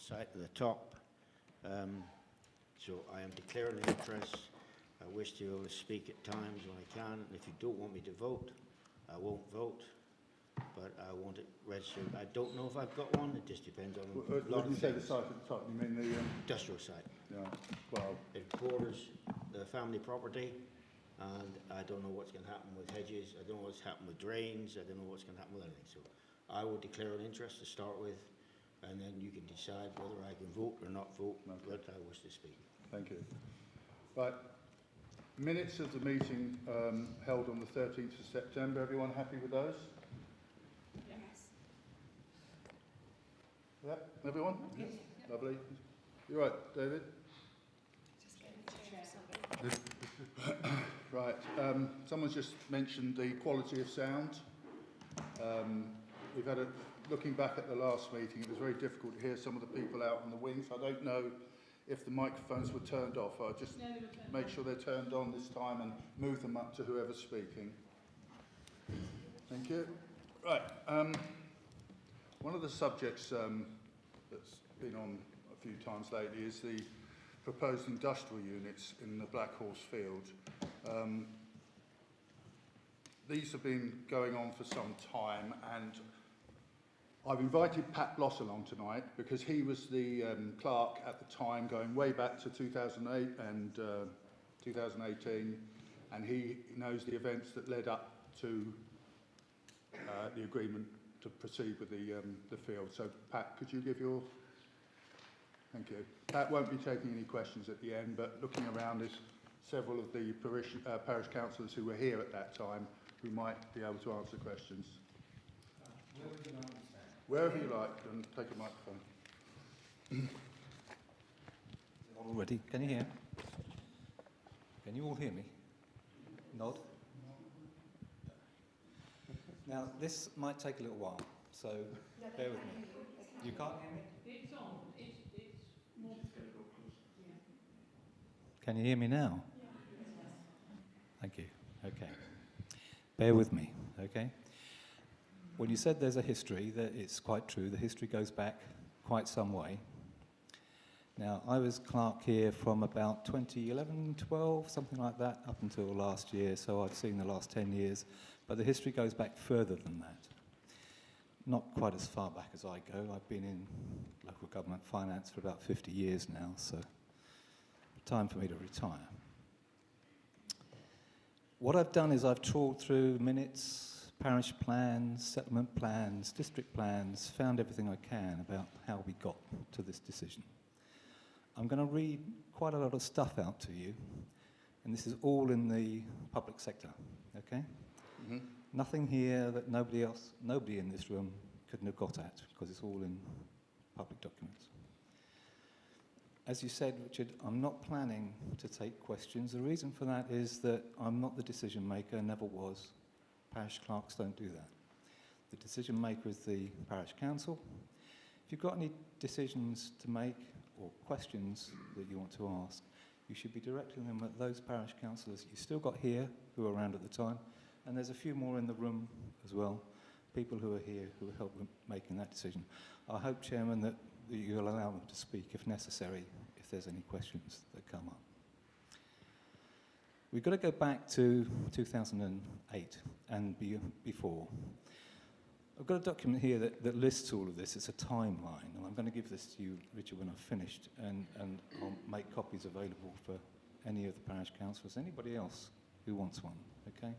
site at the top. So I am declaring interest. I wish to be able to speak at times when I can. If you don't want me to vote, I won't vote. But I want it registered. I don't know if I've got one. It just depends on a lot of When you say the things. site at the top, you mean the... Industrial site. Yeah, well... It borders the family property, and I don't know what's going to happen with hedges. I don't know what's happened with drains. I don't know what's going to happen with anything. So I will declare an interest to start with, and then you can decide whether I can vote or not vote, but I wish to speak. Thank you. Right. Minutes of the meeting held on the 13th of September. Everyone happy with those? Yes. Yeah, everyone? Yes. Lovely. You're right, David? Just getting the chair. Right. Someone's just mentioned the quality of sound. We've had looking back at the last meeting, it was very difficult to hear some of the people out on the wings. I don't know if the microphones were turned off. I'll just make sure they're turned on this time and move them up to whoever's speaking. Thank you. Right. One of the subjects that's been on a few times lately is the proposed industrial units in the Black Horse Field. These have been going on for some time, and I've invited Pat Bloss along tonight because he was the clerk at the time, going way back to 2008 and 2018, and he knows the events that led up to the agreement to proceed with the field. So, Pat, could you give your... Thank you. Pat won't be taking any questions at the end, but looking around, there's several of the parish councillors who were here at that time who might be able to answer questions. Where would you like to stand? Wherever you like, and take a microphone. All ready? Can you hear? Can you all hear me? Nod. Now, this might take a little while, so bear with me. You can't hear me? It's on. It's more. Can you hear me now? Thank you. Okay. Bear with me, okay? When you said there's a history, that it's quite true. The history goes back quite some way. Now, I was clerk here from about 2011, 12, something like that, up until last year, so I've seen the last 10 years. But the history goes back further than that. Not quite as far back as I go. I've been in local government finance for about 50 years now, so time for me to retire. What I've done is I've trawled through minutes, parish plans, settlement plans, district plans, found everything I can about how we got to this decision. I'm going to read quite a lot of stuff out to you, and this is all in the public sector, okay? Mm-hmm. Nothing here that nobody in this room couldn't have got at, because it's all in public documents. As you said, Richard, I'm not planning to take questions. The reason for that is that I'm not the decision maker, never was. Parish clerks don't do that. The decision maker is the parish council. If you've got any decisions to make or questions that you want to ask, you should be directing them at those parish councillors you still got here who were around at the time, and there's a few more in the room as well, people who are here who help with making that decision. I hope, Chairman, that you'll allow them to speak if necessary, if there's any questions that come up. We've got to go back to 2008 and before. I've got a document here that lists all of this. It's a timeline, and I'm going to give this to you, Richard, when I've finished, and I'll make copies available for any of the parish councillors, anybody else who wants one, okay?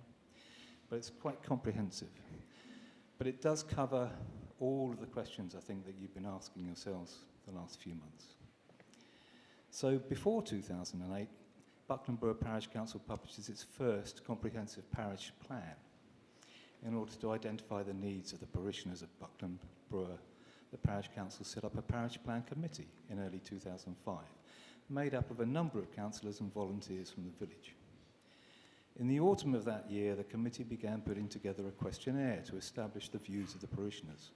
But it's quite comprehensive. But it does cover all of the questions, I think, that you've been asking yourselves the last few months. So before 2008, Buckland Brewer Parish Council publishes its first comprehensive parish plan. In order to identify the needs of the parishioners of Buckland Brewer, the parish council set up a parish plan committee in early 2005, made up of a number of councillors and volunteers from the village. In the autumn of that year, the committee began putting together a questionnaire to establish the views of the parishioners.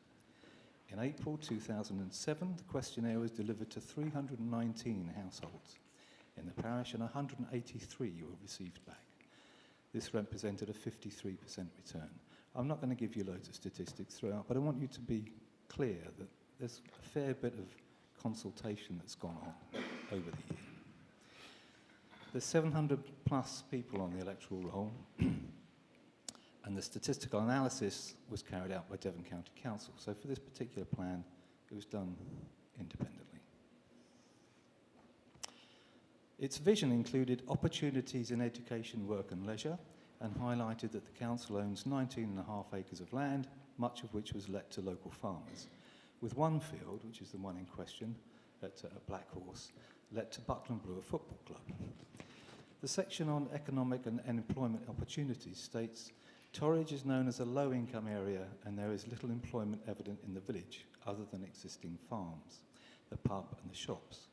In April 2007, the questionnaire was delivered to 319 households in the parish, and 183 were received back. This represented a 53% return. I'm not going to give you loads of statistics throughout, but I want you to be clear that there's a fair bit of consultation that's gone on over the year. There's 700 plus people on the electoral roll, and the statistical analysis was carried out by Devon County Council. So for this particular plan, it was done independently. Its vision included opportunities in education, work and leisure, and highlighted that the council owns 19.5 acres of land, much of which was let to local farmers, with one field, which is the one in question, at Black Horse, let to Buckland Brewer Football Club. The section on economic and employment opportunities states, Torridge is known as a low-income area and there is little employment evident in the village other than existing farms, the pub and the shops.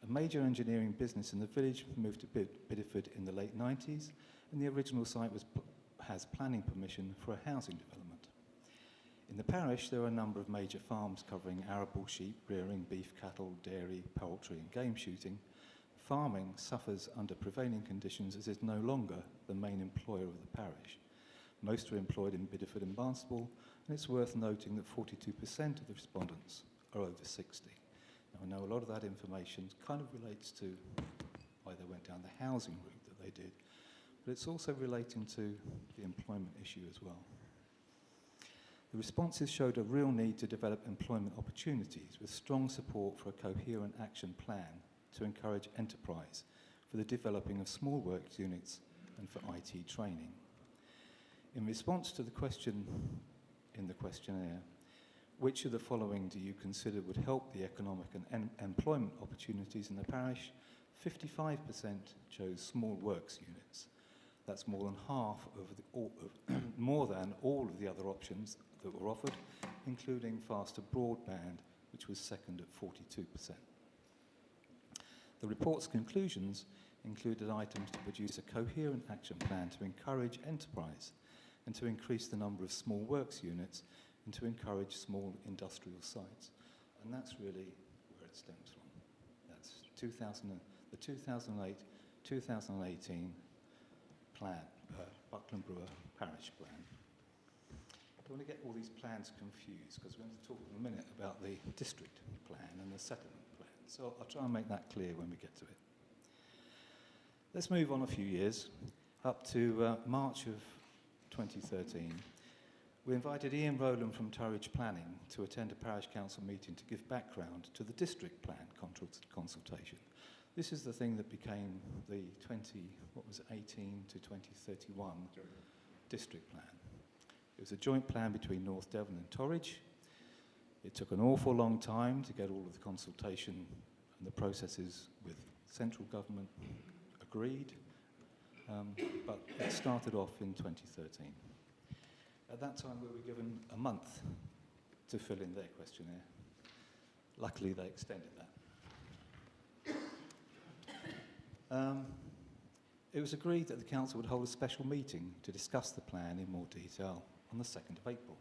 A major engineering business in the village moved to Bideford in the late 90s, and the original site has planning permission for a housing development. In the parish, there are a number of major farms covering arable sheep, rearing, beef, cattle, dairy, poultry and game shooting. Farming suffers under prevailing conditions as it is no longer the main employer of the parish. Most are employed in Bideford and Barnstable, and it's worth noting that 42% of the respondents are over 60. Now, I know a lot of that information kind of relates to why they went down the housing route that they did, but it's also relating to the employment issue as well. The responses showed a real need to develop employment opportunities with strong support for a coherent action plan to encourage enterprise for the developing of small works units and for IT training. In response to the question in the questionnaire, which of the following do you consider would help the economic and employment opportunities in the parish? 55% chose small works units. That's more than half of more than all of the other options that were offered, including faster broadband, which was second at 42%. The report's conclusions included items to produce a coherent action plan to encourage enterprise and to increase the number of small works units and to encourage small industrial sites. And that's really where it stems from. That's the 2008-2018 plan, Buckland Brewer Parish Plan. I don't want to get all these plans confused because we're going to talk in a minute about the district plan and the settlement plan. So I'll try and make that clear when we get to it. Let's move on a few years, up to March of 2013. We invited Ian Rowland from Turridge Planning to attend a parish council meeting to give background to the district plan consultation. This is the thing that became the 18 to 2031 district plan. It was a joint plan between North Devon and Torridge. It took an awful long time to get all of the consultation and the processes with central government agreed, but it started off in 2013. At that time, we were given a month to fill in their questionnaire. Luckily, they extended that. It was agreed that the council would hold a special meeting to discuss the plan in more detail on the 2nd of April.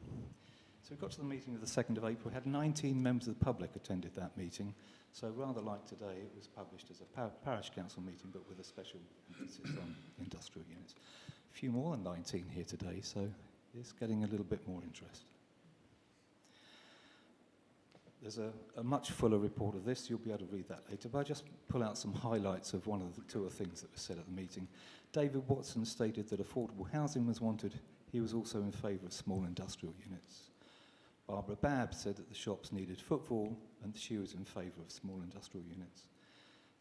So we got to the meeting of the 2nd of April. We had 19 members of the public attended that meeting. So rather like today, it was published as a parish council meeting, but with a special emphasis on industrial units. A few more than 19 here today, so it's getting a little bit more interest. There's a much fuller report of this. You'll be able to read that later, but I'll just pull out some highlights of one of the two things that were said at the meeting. David Watson stated that affordable housing was wanted. He was also in favour of small industrial units. Barbara Babb said that the shops needed footfall and she was in favour of small industrial units.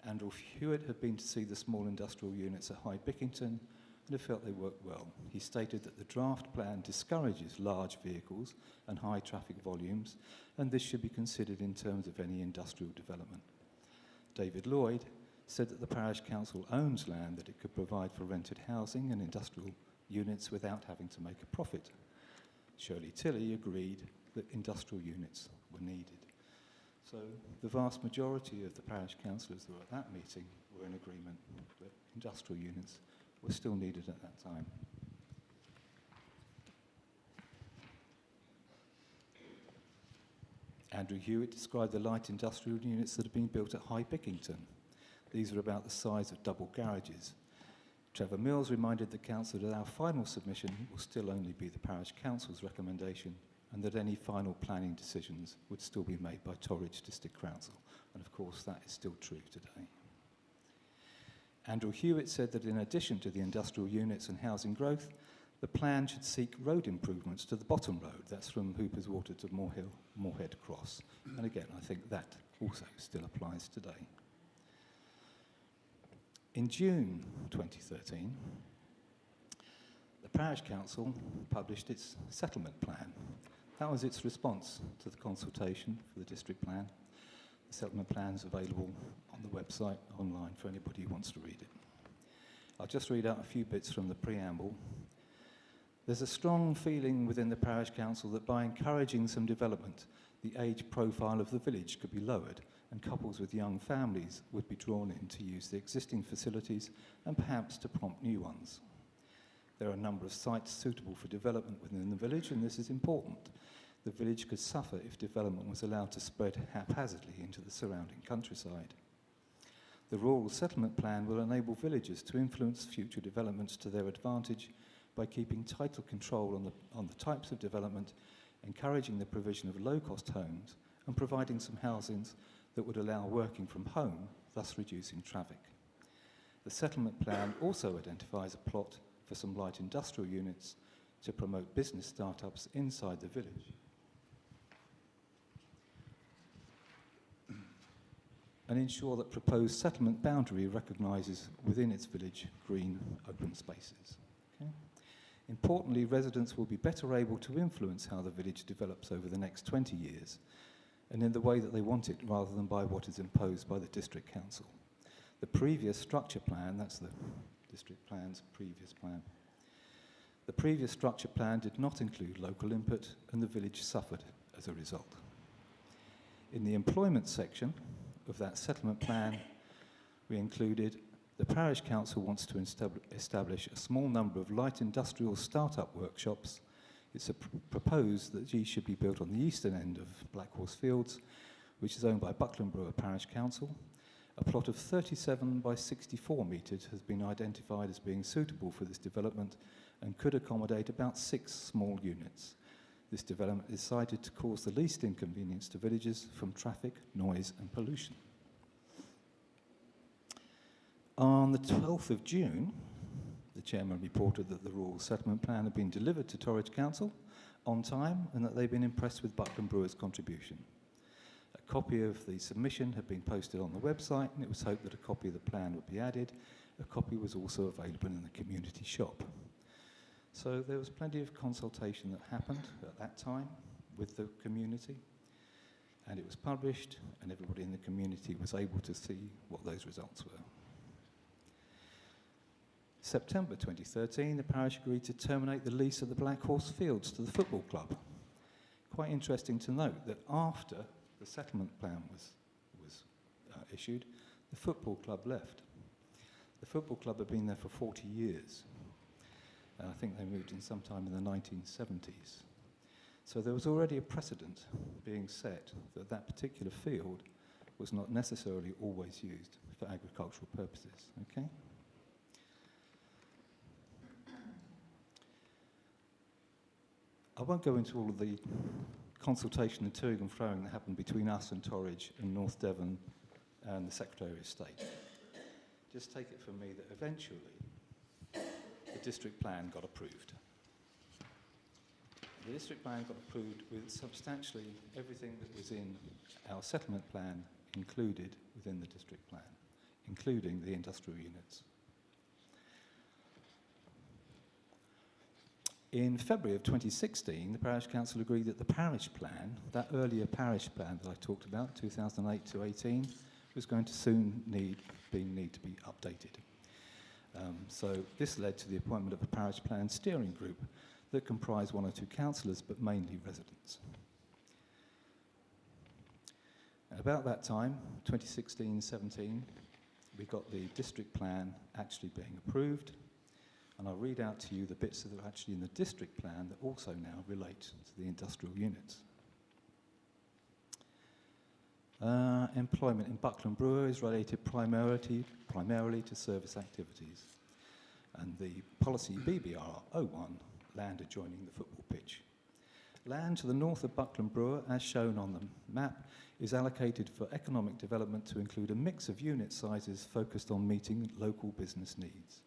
Andrew Hewitt had been to see the small industrial units at High Bickington and felt they worked well. He stated that the draft plan discourages large vehicles and high traffic volumes, and this should be considered in terms of any industrial development. David Lloyd said that the parish council owns land that it could provide for rented housing and industrial units without having to make a profit. Shirley Tilley agreed that industrial units were needed. So the vast majority of the parish councillors that were at that meeting were in agreement that industrial units were still needed at that time. Andrew Hewitt described the light industrial units that have been built at High Bickington. These are about the size of double garages. Trevor Mills reminded the council that our final submission will still only be the parish council's recommendation and that any final planning decisions would still be made by Torridge District Council. And of course, that is still true today. Andrew Hewitt said that in addition to the industrial units and housing growth, the plan should seek road improvements to the bottom road. That's from Hooper's Water to Moorhead Cross. And again, I think that also still applies today. In June 2013, the Parish Council published its settlement plan. That was its response to the consultation for the district plan. The settlement plan is available on the website, online, for anybody who wants to read it. I'll just read out a few bits from the preamble. There's a strong feeling within the Parish Council that by encouraging some development, the age profile of the village could be lowered and couples with young families would be drawn in to use the existing facilities and perhaps to prompt new ones. There are a number of sites suitable for development within the village, and this is important. The village could suffer if development was allowed to spread haphazardly into the surrounding countryside. The rural settlement plan will enable villagers to influence future developments to their advantage by keeping tighter control on the types of development, encouraging the provision of low-cost homes, and providing some housings that would allow working from home, thus reducing traffic. The settlement plan also identifies a plot for some light industrial units to promote business startups inside the village. And ensure that proposed settlement boundary recognises within its village green open spaces. Okay? Importantly, residents will be better able to influence how the village develops over the next 20 years and in the way that they want it rather than by what is imposed by the district council. The previous structure plan, that's the district plan's previous plan, the previous structure plan did not include local input and the village suffered as a result. In the employment section of that settlement plan, we included the Parish Council wants to establish a small number of light industrial start-up workshops. It's proposed that these should be built on the eastern end of Black Horse Fields, which is owned by Buckland Brewer Parish Council. A plot of 37 by 64 metres has been identified as being suitable for this development and could accommodate about 6 small units. This development is cited to cause the least inconvenience to villagers from traffic, noise and pollution. On the 12th of June, the chairman reported that the rural settlement plan had been delivered to Torridge Council on time and that they'd been impressed with Buckland Brewer's contribution. A copy of the submission had been posted on the website and it was hoped that a copy of the plan would be added. A copy was also available in the community shop. So there was plenty of consultation that happened at that time with the community, and it was published and everybody in the community was able to see what those results were. September 2013, the parish agreed to terminate the lease of the Black Horse Fields to the football club. Quite interesting to note that after the settlement plan was issued, the football club left. The football club had been there for 40 years. I think they moved in sometime in the 1970s. So there was already a precedent being set that that particular field was not necessarily always used for agricultural purposes. Okay? I won't go into all of the consultation and toing and froing that happened between us and Torridge and North Devon and the Secretary of State. Just take it from me that eventually the district plan got approved. The district plan got approved with substantially everything that was in our settlement plan included within the district plan, including the industrial units. In February of 2016, the Parish Council agreed that the parish plan, that earlier parish plan that I talked about, 2008 to 18, was going to soon need to be updated. So this led to the appointment of a parish plan steering group that comprised 1 or 2 councillors, but mainly residents. At about that time, 2016-17, we got the district plan actually being approved, and I'll read out to you the bits that are actually in the district plan that also now relate to the industrial units. Employment in Buckland Brewer is related primarily to service activities. And the policy BBR 01, land adjoining the football pitch. Land to the north of Buckland Brewer, as shown on the map, is allocated for economic development to include a mix of unit sizes focused on meeting local business needs.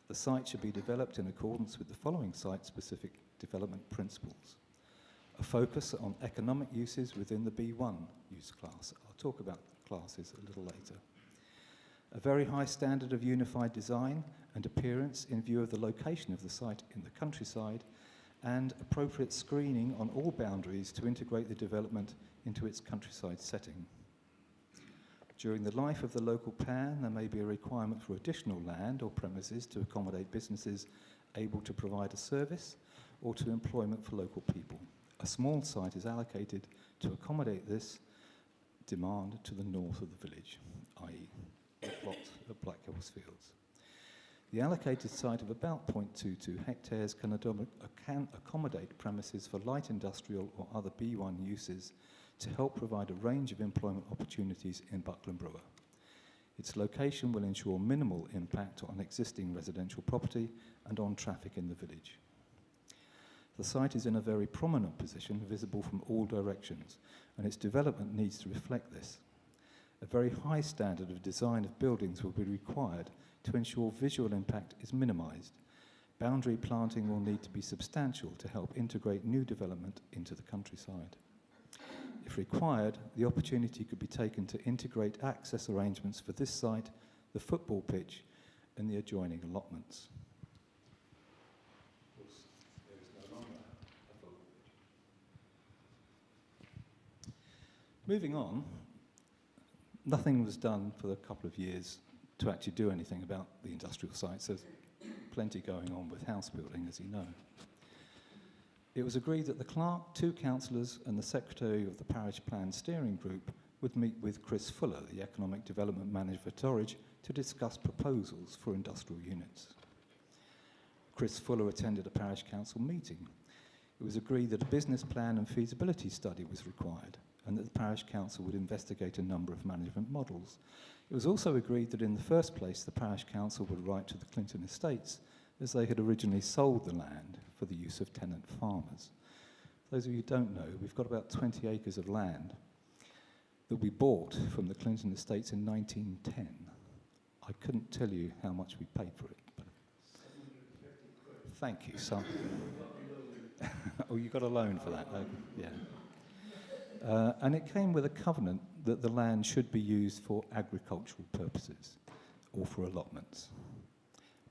The site should be developed in accordance with the following site-specific development principles. A focus on economic uses within the B1 use class. I'll talk about classes a little later. A very high standard of unified design and appearance in view of the location of the site in the countryside, and appropriate screening on all boundaries to integrate the development into its countryside setting. During the life of the local plan, there may be a requirement for additional land or premises to accommodate businesses able to provide a service or to employment for local people. A small site is allocated to accommodate this demand to the north of the village, i.e. the plot of Black Hills Fields. The allocated site of about 0.22 hectares can accommodate premises for light industrial or other B1 uses to help provide a range of employment opportunities in Buckland Brewer. Its location will ensure minimal impact on existing residential property and on traffic in the village. The site is in a very prominent position, visible from all directions, and its development needs to reflect this. A very high standard of design of buildings will be required to ensure visual impact is minimised. Boundary planting will need to be substantial to help integrate new development into the countryside. If required, the opportunity could be taken to integrate access arrangements for this site, the football pitch, and the adjoining allotments. Of course, there is no longer a football pitch. Moving on, nothing was done for a couple of years to actually do anything about the industrial sites. There's plenty going on with house building, as you know. It was agreed that the clerk, 2 councillors and the secretary of the parish plan steering group would meet with Chris Fuller, the economic development manager for Torridge, to discuss proposals for industrial units. Chris Fuller attended a parish council meeting. It was agreed that a business plan and feasibility study was required, and that the parish council would investigate a number of management models. It was also agreed that in the first place the parish council would write to the Clinton Estates, as they had originally sold the land for the use of tenant farmers. For those of you who don't know, we've got about 20 acres of land that we bought from the Clinton Estates in 1910. I couldn't tell you how much we paid for it. But thank you, son. Oh, you got a loan for that? Yeah. And it came with a covenant that the land should be used for agricultural purposes or for allotments.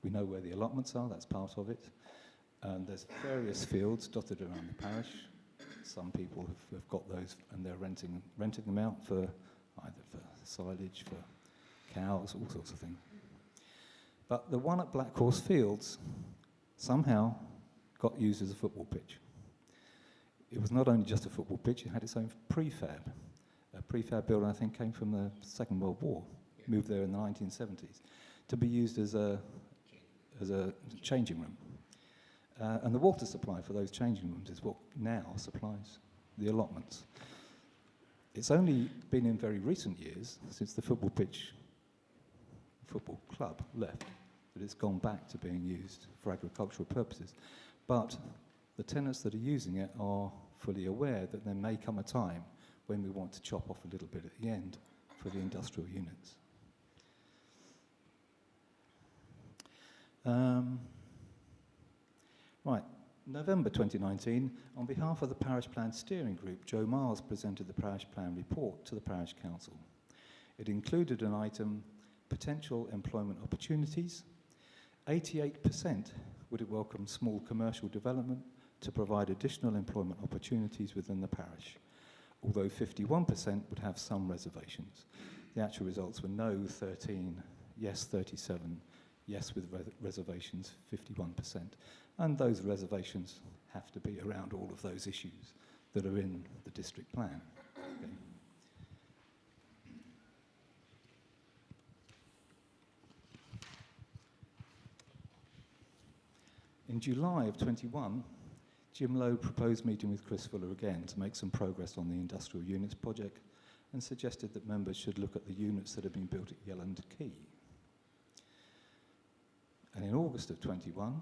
We know where the allotments are, that's part of it. And there's various fields dotted around the parish. Some people have got those and they're renting them out for either for silage, for cows, all sorts of things. But the one at Black Horse Fields somehow got used as a football pitch. It was not only just a football pitch, it had its own prefab. A prefab building, I think, came from the Second World War, moved there in the 1970s, to be used as a changing room. And the water supply for those changing rooms is what now supplies the allotments. It's only been in very recent years, since the football club left, that it's gone back to being used for agricultural purposes. But the tenants that are using it are fully aware that there may come a time when we want to chop off a little bit at the end for the industrial units. Right, November 2019, on behalf of the Parish Plan Steering Group, Joe Miles presented the Parish Plan report to the Parish Council. It included an item, potential employment opportunities. 88% would welcome small commercial development to provide additional employment opportunities within the parish, although 51% would have some reservations. The actual results were no 13, yes 37, yes with reservations 51%. And those reservations have to be around all of those issues that are in the district plan. Okay. In July of 21, Jim Lowe proposed meeting with Chris Fuller again to make some progress on the industrial units project and suggested that members should look at the units that have been built at Yelland Quay. And in August of 21,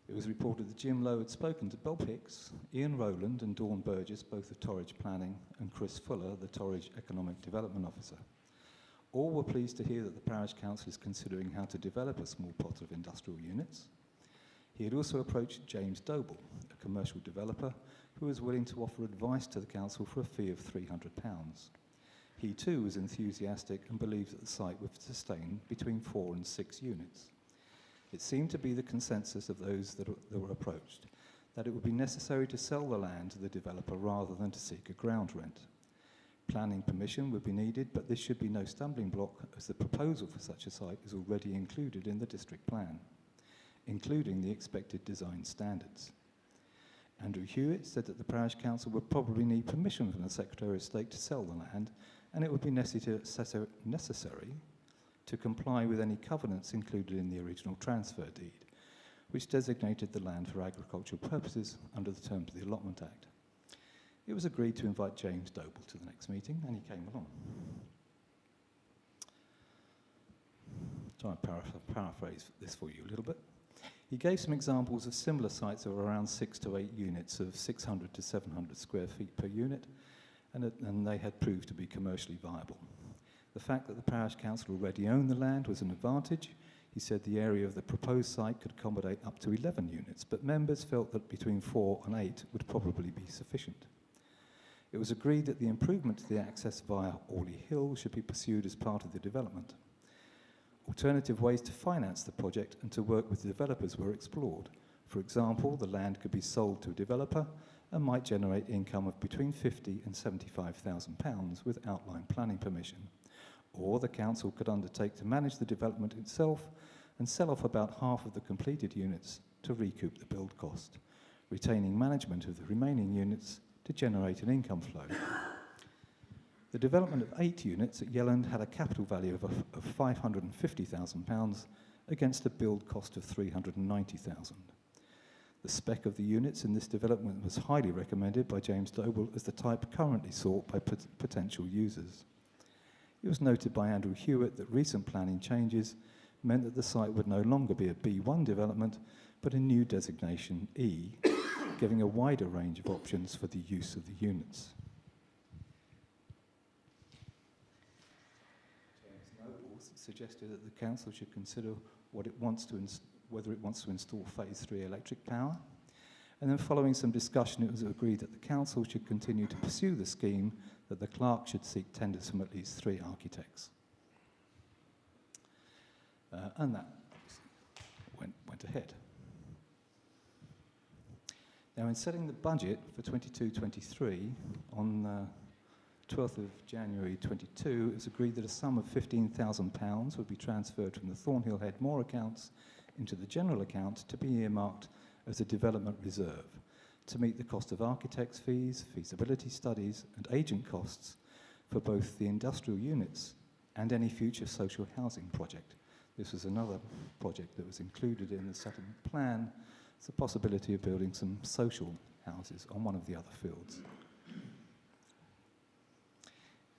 It was reported that Jim Lowe had spoken to Bob Hicks, Ian Rowland and Dawn Burgess, both of Torridge Planning, and Chris Fuller, the Torridge Economic Development Officer. All were pleased to hear that the Parish Council is considering how to develop a small plot of industrial units. He had also approached James Doble, a commercial developer, who was willing to offer advice to the council for a fee of £300. He too was enthusiastic and believed that the site would sustain between 4 and 6 units. It seemed to be the consensus of those that were approached that it would be necessary to sell the land to the developer rather than to seek a ground rent. Planning permission would be needed, but this should be no stumbling block, as the proposal for such a site is already included in the district plan, including the expected design standards. Andrew Hewitt said that the Parish Council would probably need permission from the Secretary of State to sell the land, and it would be necessary to comply with any covenants included in the original transfer deed, which designated the land for agricultural purposes under the terms of the Allotment Act. It was agreed to invite James Doble to the next meeting, and he came along. Try and paraphrase this for you a little bit. He gave some examples of similar sites of around 6 to 8 units of 600 to 700 square feet per unit, and they had proved to be commercially viable. The fact that the Parish Council already owned the land was an advantage. He said the area of the proposed site could accommodate up to 11 units, but members felt that between 4 and 8 would probably be sufficient. It was agreed that the improvement to the access via Orley Hill should be pursued as part of the development. Alternative ways to finance the project and to work with the developers were explored. For example, the land could be sold to a developer and might generate income of between £50,000 and £75,000 with outline planning permission. Or the council could undertake to manage the development itself and sell off about half of the completed units to recoup the build cost, retaining management of the remaining units to generate an income flow. The development of 8 units at Yelland had a capital value of £550,000 against a build cost of £390,000. The spec of the units in this development was highly recommended by James Doble as the type currently sought by potential users. It was noted by Andrew Hewitt that recent planning changes meant that the site would no longer be a B1 development, but a new designation E, giving a wider range of options for the use of the units. James Noble suggested that the council should consider whether it wants to install phase 3 electric power. And then following some discussion, it was agreed that the council should continue to pursue the scheme, that the clerk should seek tenders from at least 3 architects. And that went ahead. Now, in setting the budget for 22-23, on 12th of January 22, it was agreed that a sum of £15,000 would be transferred from the Thornhill Head Moor accounts into the general account to be earmarked as a development reserve to meet the cost of architects' fees, feasibility studies and agent costs for both the industrial units and any future social housing project. This was another project that was included in the settlement plan. It's the possibility of building some social houses on one of the other fields.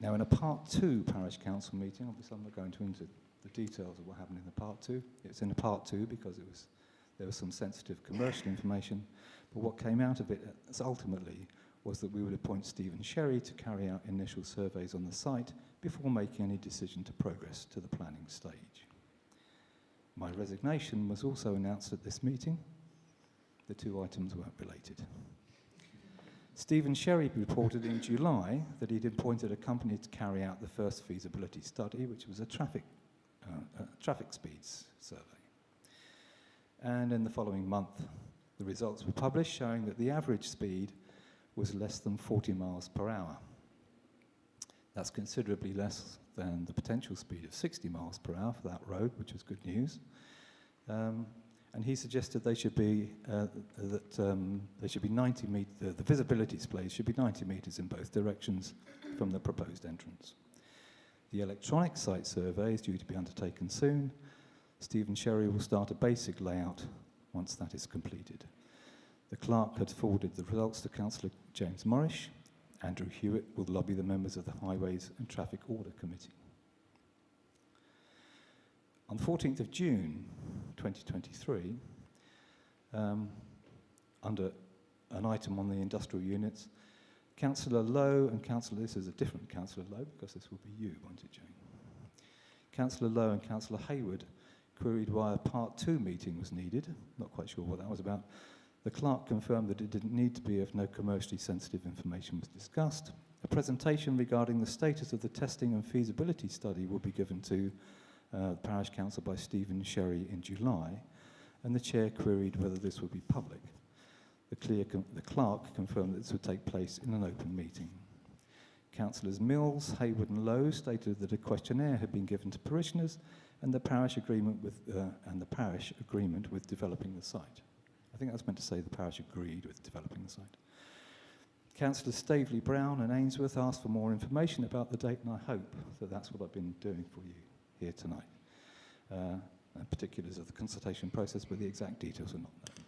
Now, in a Part 2 Parish Council meeting, obviously I'm not going into the details of what happened in the Part 2. It's in a Part 2 because there was some sensitive commercial information, but what came out of it ultimately was that we would appoint Stephen Sherry to carry out initial surveys on the site before making any decision to progress to the planning stage. My resignation was also announced at this meeting. The 2 items weren't related. Stephen Sherry reported in July that he'd appointed a company to carry out the first feasibility study, which was a traffic speeds survey. And in the following month, the results were published showing that the average speed was less than 40 miles per hour. That's considerably less than the potential speed of 60 miles per hour for that road, which was good news. And he suggested they should be they should be 90 meters. The visibility displays should be 90 meters in both directions from the proposed entrance. The electronic site survey is due to be undertaken soon. Stephen Sherry will start a basic layout once that is completed. The clerk had forwarded the results to Councillor James Morrish. Andrew Hewitt will lobby the members of the Highways and Traffic Order Committee. On 14th of June 2023, under an item on the industrial units. Councillor Lowe and Councillor, this is a different Councillor Lowe because this will be you, won't it, Jane? Councillor Lowe and Councillor Hayward queried why a Part 2 meeting was needed. Not quite sure what that was about. The clerk confirmed that it didn't need to be if no commercially sensitive information was discussed. A presentation regarding the status of the testing and feasibility study will be given to the Parish Council by Stephen Sherry in July, and the Chair queried whether this would be public. The clerk confirmed that this would take place in an open meeting. Councillors Mills, Hayward and Lowe stated that a questionnaire had been given to parishioners and the parish agreement with developing the site. I think that's meant to say the parish agreed with developing the site. Councillors Staveley Brown and Ainsworth asked for more information about the date, and I hope that that's what I've been doing for you here tonight. And particulars of the consultation process, but the exact details are not known.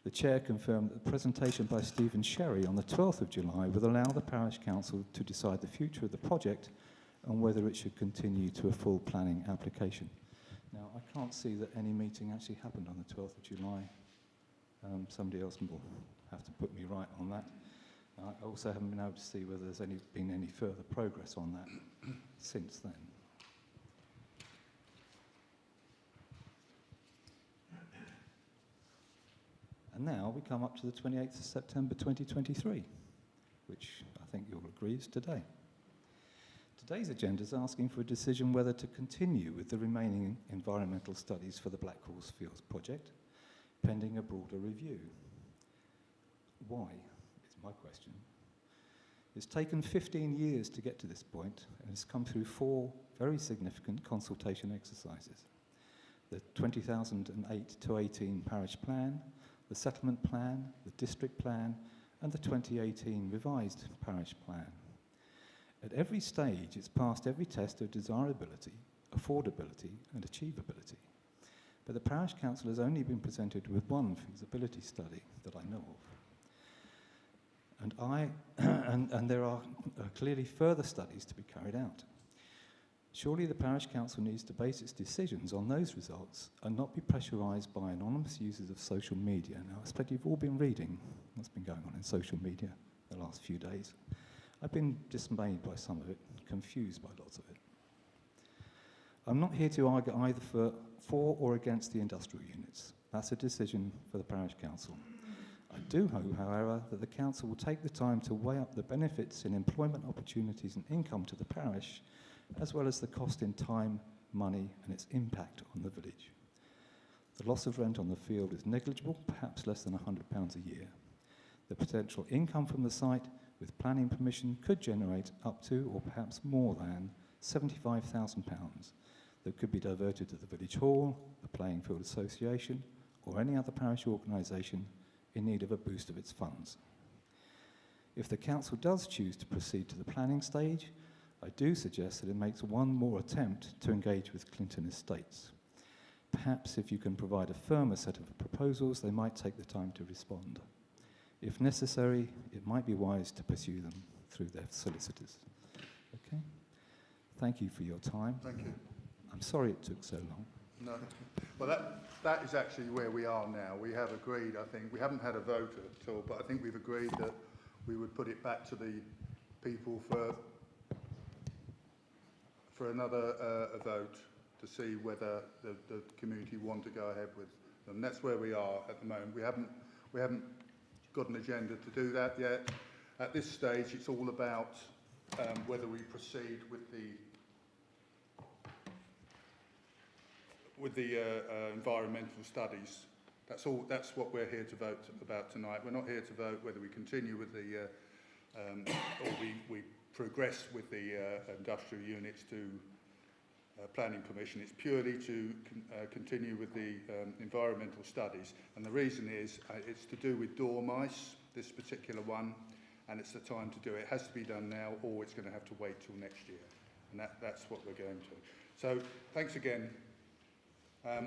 The Chair confirmed that the presentation by Stephen Sherry on the 12th of July would allow the Parish Council to decide the future of the project and whether it should continue to a full planning application. Now, I can't see that any meeting actually happened on the 12th of July. Somebody else will have to put me right on that. I also haven't been able to see whether there's been any further progress on that since then. And now we come up to the 28th of September 2023, which I think you'll agree is today. Today's agenda is asking for a decision whether to continue with the remaining environmental studies for the Black Horse Fields project, pending a broader review. Why, is my question. It's taken 15 years to get to this point, and it's come through 4 very significant consultation exercises. The 2008-18 parish plan, the settlement plan, the district plan, and the 2018 revised parish plan. At every stage, it's passed every test of desirability, affordability, and achievability. But the Parish Council has only been presented with one feasibility study that I know of. And there are clearly further studies to be carried out. Surely the Parish Council needs to base its decisions on those results and not be pressurised by anonymous users of social media. Now, I expect you've all been reading what's been going on in social media the last few days. I've been dismayed by some of it, confused by lots of it. I'm not here to argue either for or against the industrial units. That's a decision for the Parish Council. I do hope, however, that the Council will take the time to weigh up the benefits in employment opportunities and income to the parish, as well as the cost in time, money, and its impact on the village. The loss of rent on the field is negligible, perhaps less than £100 a year. The potential income from the site, with planning permission, could generate up to, or perhaps more than, £75,000 that could be diverted to the village hall, the Playing Field Association, or any other parish organisation in need of a boost of its funds. If the Council does choose to proceed to the planning stage, I do suggest that it makes one more attempt to engage with Clinton Estates. Perhaps if you can provide a firmer set of proposals, they might take the time to respond. If necessary, it might be wise to pursue them through their solicitors. Okay? Thank you for your time. Thank you. I'm sorry it took so long. No. Well, that is actually where we are now. We have agreed, I think, we haven't had a vote at all, but I think we've agreed that we would put it back to the people for another vote to see whether the community want to go ahead with them. That's where we are at the moment. We haven't got an agenda to do that yet. At this stage, it's all about whether we proceed with the environmental studies. That's all. That's what we're here to vote about tonight. We're not here to vote whether we continue with the or we progress with the industrial units to planning permission. It's purely to continue with the environmental studies, and the reason is it's to do with dormice, this particular one, and it's the time to do it. It has to be done now, or it's going to have to wait till next year, and that's what we're going to. So thanks again.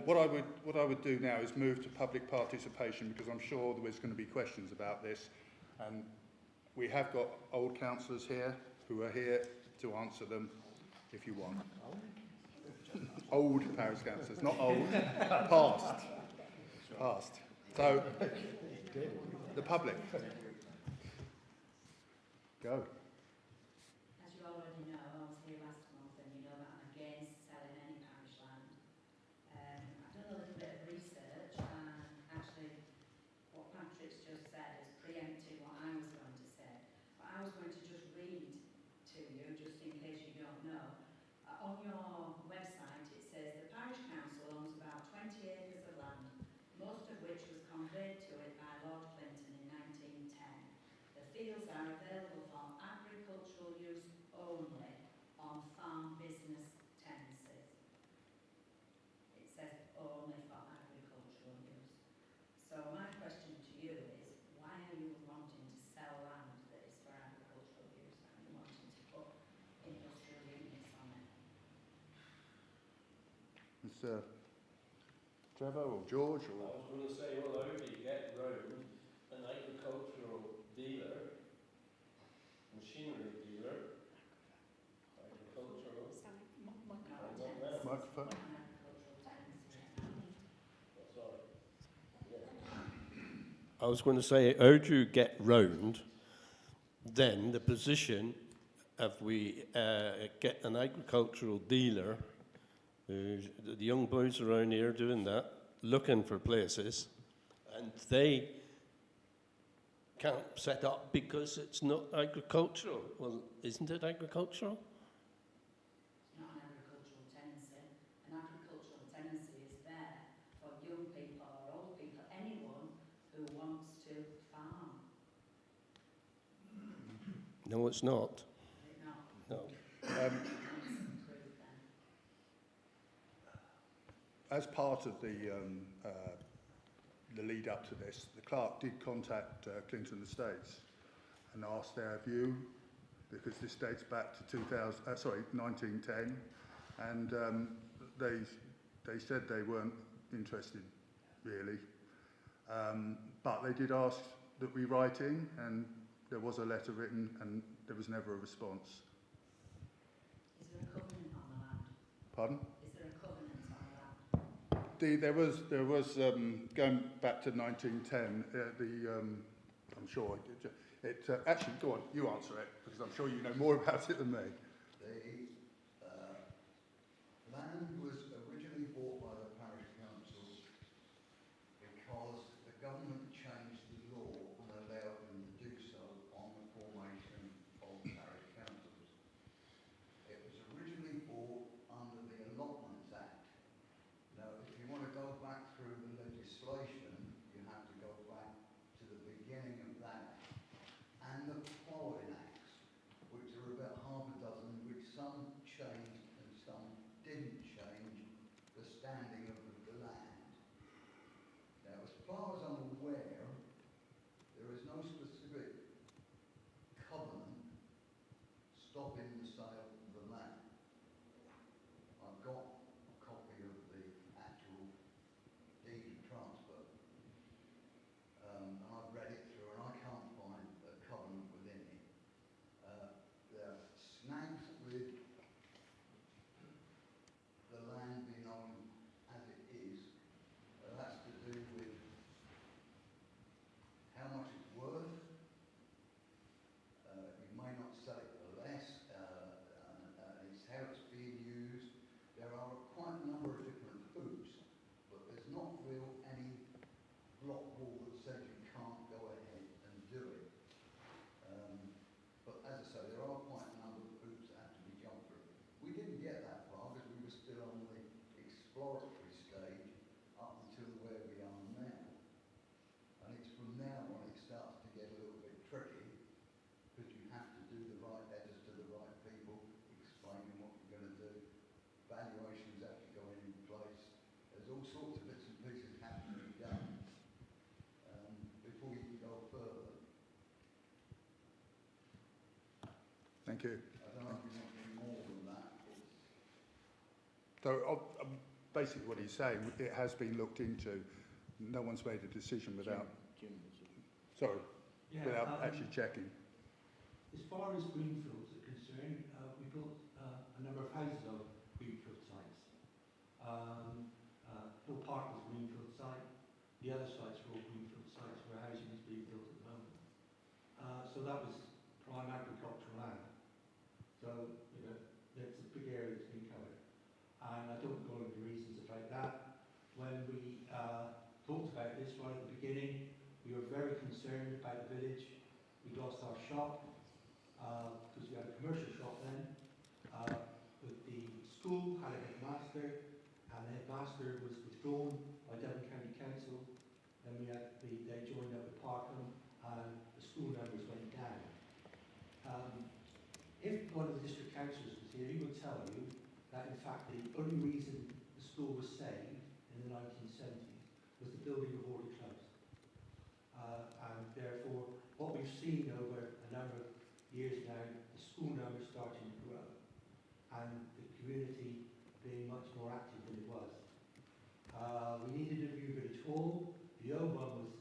What I would do now is move to public participation, because I'm sure there's going to be questions about this, and we have got old councillors here who are here to answer them if you want. Old parish councillors, not old, past. So, the public. Go. As you already know, I was here last month and you know that I'm against selling any parish land. I've done a little bit of research and actually what Patrick's just said has preempted what I was going to say. But I was going to just read to you, just in case you don't know. On your website it says the parish council owns about 20 acres of land, most of which was conveyed to it by Lord Clinton in 1910. The fields are available for agricultural use only on farm business tenancies. It says only for agricultural use. So my question to you is, why are you wanting to sell land that is for agricultural use and you wanting to put industrial units on it? Mr. Trevor or George I or... was going to say, well, how do you get round an agricultural dealer, machinery dealer, agricultural, Microphone. An agricultural tenancy. sorry. Yeah. I was going to say, how do you get round then the position if we get an agricultural dealer, the young boys around here doing that, looking for places, and they can't set up because it's not agricultural. Well, isn't it agricultural? It's not an agricultural tenancy. An agricultural tenancy is there for young people or old people, anyone who wants to farm. No, it's not. Is it not? No. That's approved then. As part of the lead up to this, the clerk did contact Clinton Estates and asked their view, because this dates back to 1910, and they said they weren't interested really, but they did ask that we write in, and there was a letter written, and there was never a response. Is there a covenant on the land? Pardon? Is there a covenant on the land? There was going back to 1910. I'm sure it actually, go on, you answer it, because I'm sure you know more about it than me. The land was originally bought by the parish council because the government changed the law and allowed them to do so on the formation of parish councils. It was originally bought under the Allotments Act. Now, if you want to go back through the legislation, you have to go back to the beginning of that and the following acts, which are about half a dozen, which some changed and some didn't change the standing of the land. Now, as far as I'm aware, there is no specific covenant stopping the sale of the land. I've got a copy of the actual deed of transfer, and I've read it through, and I can't find a covenant within it. There are snags with the land being owned as it is. That's to do with how much it's worth. You may not sell it for less. It's how it's being used. There are quite a number of different hoops, but there's not real any block wall that says you can't go ahead and do it. But as I say, there are quite a number of hoops that have to be jumped through. We didn't get that far because we were still on the exploratory stage up until where we are now. And it's from now on it starts to get a little bit tricky, because you have to do the right letters to the right people, explaining what you're going to do. Valuations have to go in place. There's all sorts of bits and pieces have to be done before you can go further. Thank you. I don't know if you want any more than that. So basically what he's saying, it has been looked into. No one's made a decision without, sorry, without actually checking. As far as greenfields are concerned, we built a number of houses on greenfield sites. Hill Park was a greenfield site. The other sites are all greenfield sites where housing is being built at the moment. So that was prime agricultural land. So, you know, that's a big area that's been covered. And I don't go into reasons about that. When we talked about this right at the beginning, we were very concerned about the village. We lost our shop, because we had a commercial shop then. But the school had a headmaster, and the headmaster was withdrawn by Devon County Council. Then we had they joined up with Parkham, and the school numbers went down. If one of the district councillors was here, he would tell you that in fact the only reason the school was saved in the 1970s was the building had already closed. And therefore, what we've seen over a number of years now, the school numbers starting to grow, and the community being much more active than it was. We needed a new village hall. The old one was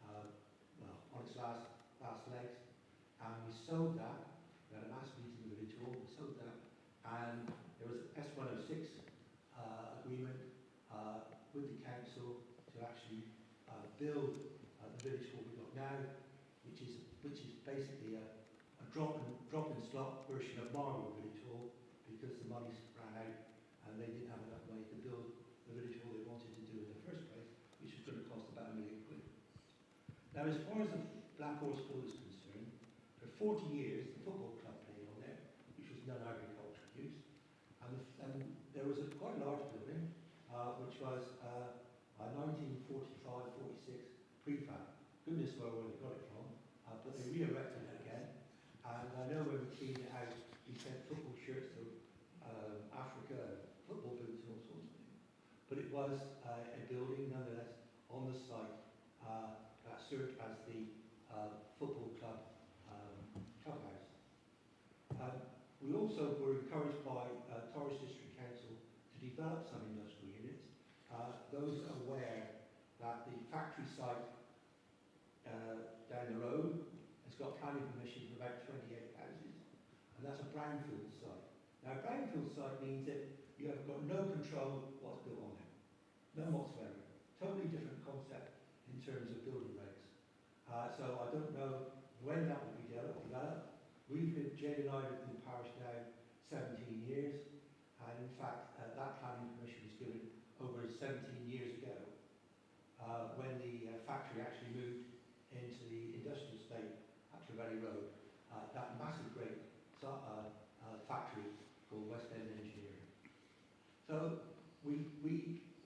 well, on its last legs, and we sold that. We had a mass meeting in the village hall, we sold that, and there was an S106 agreement with the council to actually build the village hall we've got now, which is basically a drop-in slot version of Marlow Village Hall, because the money ran out and they didn't have enough money to build the village hall they wanted to do in the first place, which was going to cost about £1 million. Now, as far as the Black Horse Hall is concerned, for 40 years the football club played on there, which was non-agricultural use, and there was a quite large building, which was a 1945-46 prefab. Goodness knows where they got it from, but they re-erected it again. And I know when we cleaned it out, we sent football shirts to Africa, football boots and all sorts of things. But it was a building, nonetheless, on the site that served as the football club clubhouse. We also were encouraged by Torres District Council to develop some industrial units. Those aware that the factory site down the road has got planning permission for about 28 houses, and that's a brownfield site. Now, a brownfield site means that you have got no control what's built on it, none whatsoever. Totally different concept in terms of building regs. So I don't know when that will be developed. We've lived, Jane and I have lived in the parish now 17 years, and in fact that planning permission was given over 17 years ago, when the factory actually moved into the industrial estate at Clevelly Road, that massive great factory called West End Engineering. So we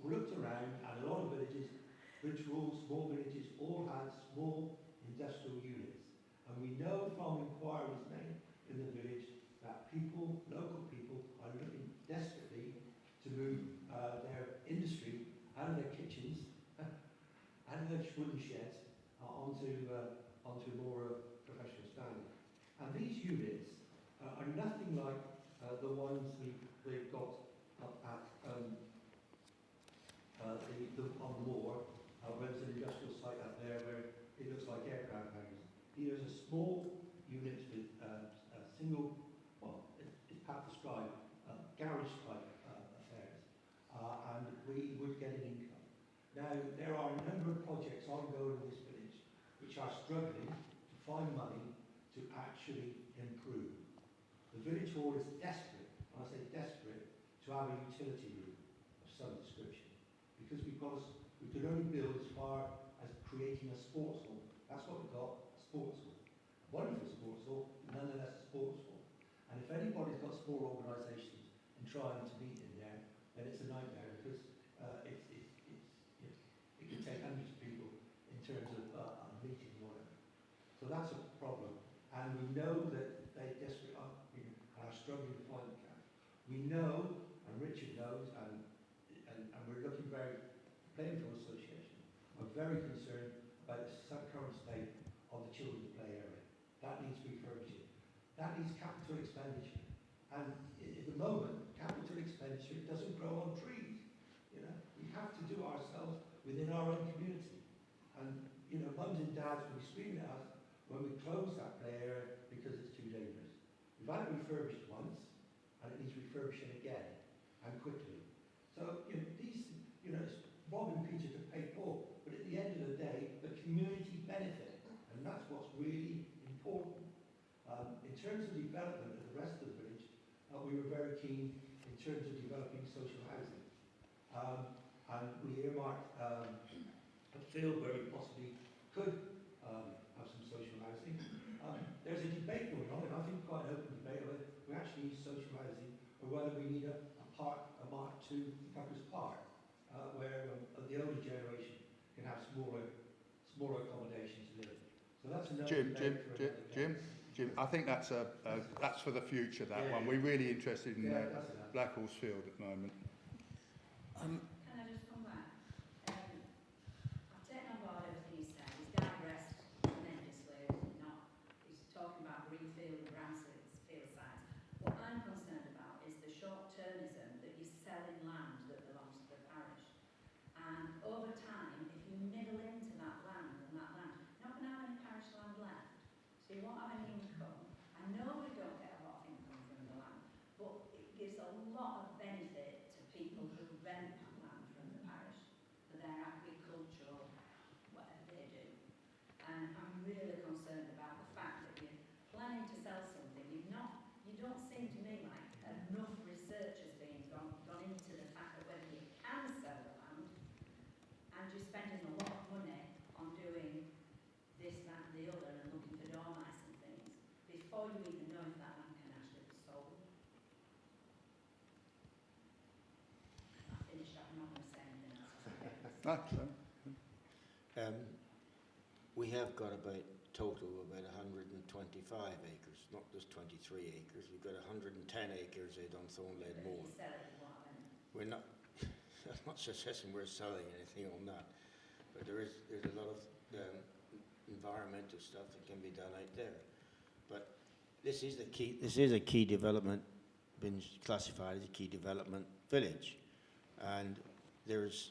looked around, and a lot of villages, Bridgewall, small villages, all had small industrial units. And we know from inquiries made in the village that people, local people, are looking desperately to move their industry out of their kitchens, out of their wooden sheds, onto more professional standard. And these units are nothing like the ones we've got up at on the moor, where there's an industrial site up there where it looks like aircraft hangars. These are small units with a single, well, it's Pat described, garage type affairs, and we would get an income. Now, there are a number of projects ongoing in this village which are struggling to find money to actually improve. The village hall is desperate, when I say desperate, to have a utility room of some description, because we could only build as far as creating a sports hall. That's what we've got, a sports hall. Wonderful sports hall, nonetheless a sports hall. And if anybody's got small organisations and trying to meet in there, then it's a nightmare, because it can take hundreds of people in terms of a meeting or whatever. So that's a problem. And we know that they desperately are struggling to find the cash. We know, and Richard knows, and we're looking very, the Plainfield Association are very concerned about the current state of the children's play area. That needs refurbishing. That needs capital expenditure. And at the moment, capital expenditure doesn't grow on trees. You know, we have to do ourselves within our own community. And you know, mums and dads will be screaming at us when we close that play area because it's too dangerous. We've had it refurbished once, and it needs refurbishing again, and quickly. So you know, it's robbing Peter to pay Paul. we were very keen in terms of developing social housing. And we earmarked a field where we possibly could have some social housing. There's a debate going on, and I think quite an open debate, whether we actually need social housing or whether we need a Mark II Tucker's Park, where the older generation can have smaller accommodation to live. So that's another debate for another day. Jim, I think that's for the future, that one. We're really interested in Black Horse Field at the moment. Can I just come back? I've taken on board everything he said. He's digressed tremendously. He's talking about greenfield and brownfield sites. What I'm concerned about is the short-termism that you're selling land that belongs to the parish. And over time, if you nibble into that land, you're not going to have any parish land left. So you won't have any income. I know we don't get a lot of income from the land, but it gives a lot of benefit to people who rent that land from the parish for their agricultural, whatever they do. And I'm really concerned about the fact that you're planning to sell something. You don't seem to me like enough research has been gone into the fact that whether you can sell the land, and you're spending a lot of money on doing this, that and the other and looking for dormice and things before you even know if that land can actually be sold. I finished up, I'm not going to say anything else. We have got about total of about 125 acres, not just 23 acres. We've got 110 acres out on Thornley But if Moor. you sell it, you won't have any. We're not, I'm not suggesting we're selling anything on that, but there's a lot of environmental stuff that can be done out there. But this is a key development, been classified as a key development village, and there's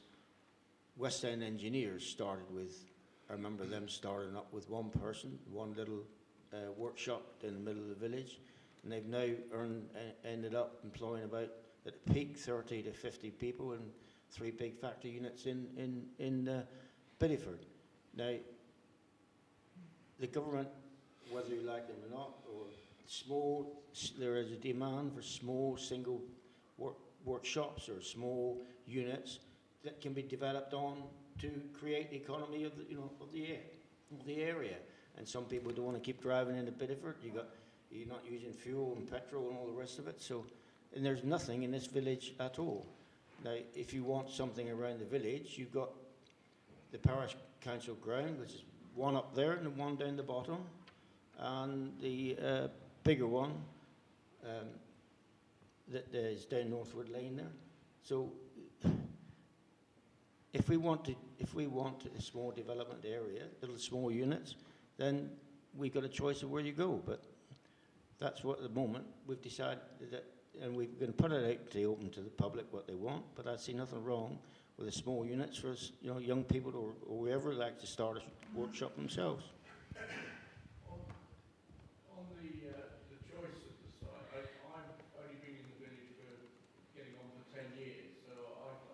West End engineers started with. I remember them starting up with one person, one little workshop in the middle of the village, and they've now ended up employing about, at the peak, 30 to 50 people and 3 big factory units in Bideford. Now, the government, whether you like them or not, or there is a demand for small single workshops or small units that can be developed on to create the economy of the area. And some people don't want to keep driving into Bideford. You're not using fuel and petrol and all the rest of it. So, and there's nothing in this village at all. Now, if you want something around the village, you've got the parish council ground, which is one up there and one down the bottom, and the bigger one that is down Northwood Lane there. So, if we want a small development area, little small units, then we've got a choice of where you go. But that's what at the moment we've decided that, and we're going to put it out to open to the public what they want. But I see nothing wrong with the small units for young people or whoever like to start a workshop themselves. On the choice of the site, I've only been in the village for getting on for 10 years, so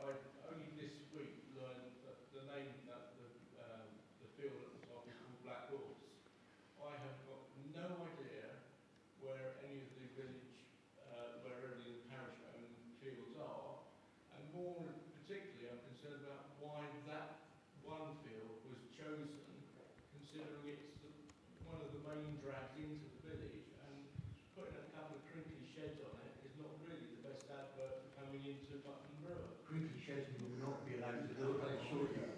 I've only this week learned that the name that the field at the top is called Black Horse. I have got no idea where any of the village, where any of the parish-owned fields are, and more particularly I'm concerned about why that one field was chosen, considering it's one of the main drags into the village, and putting a couple of crinkly sheds on it is not really the best advert for coming into Buckland Brewer. Crinkly sheds will not be allowed to build, I assure you.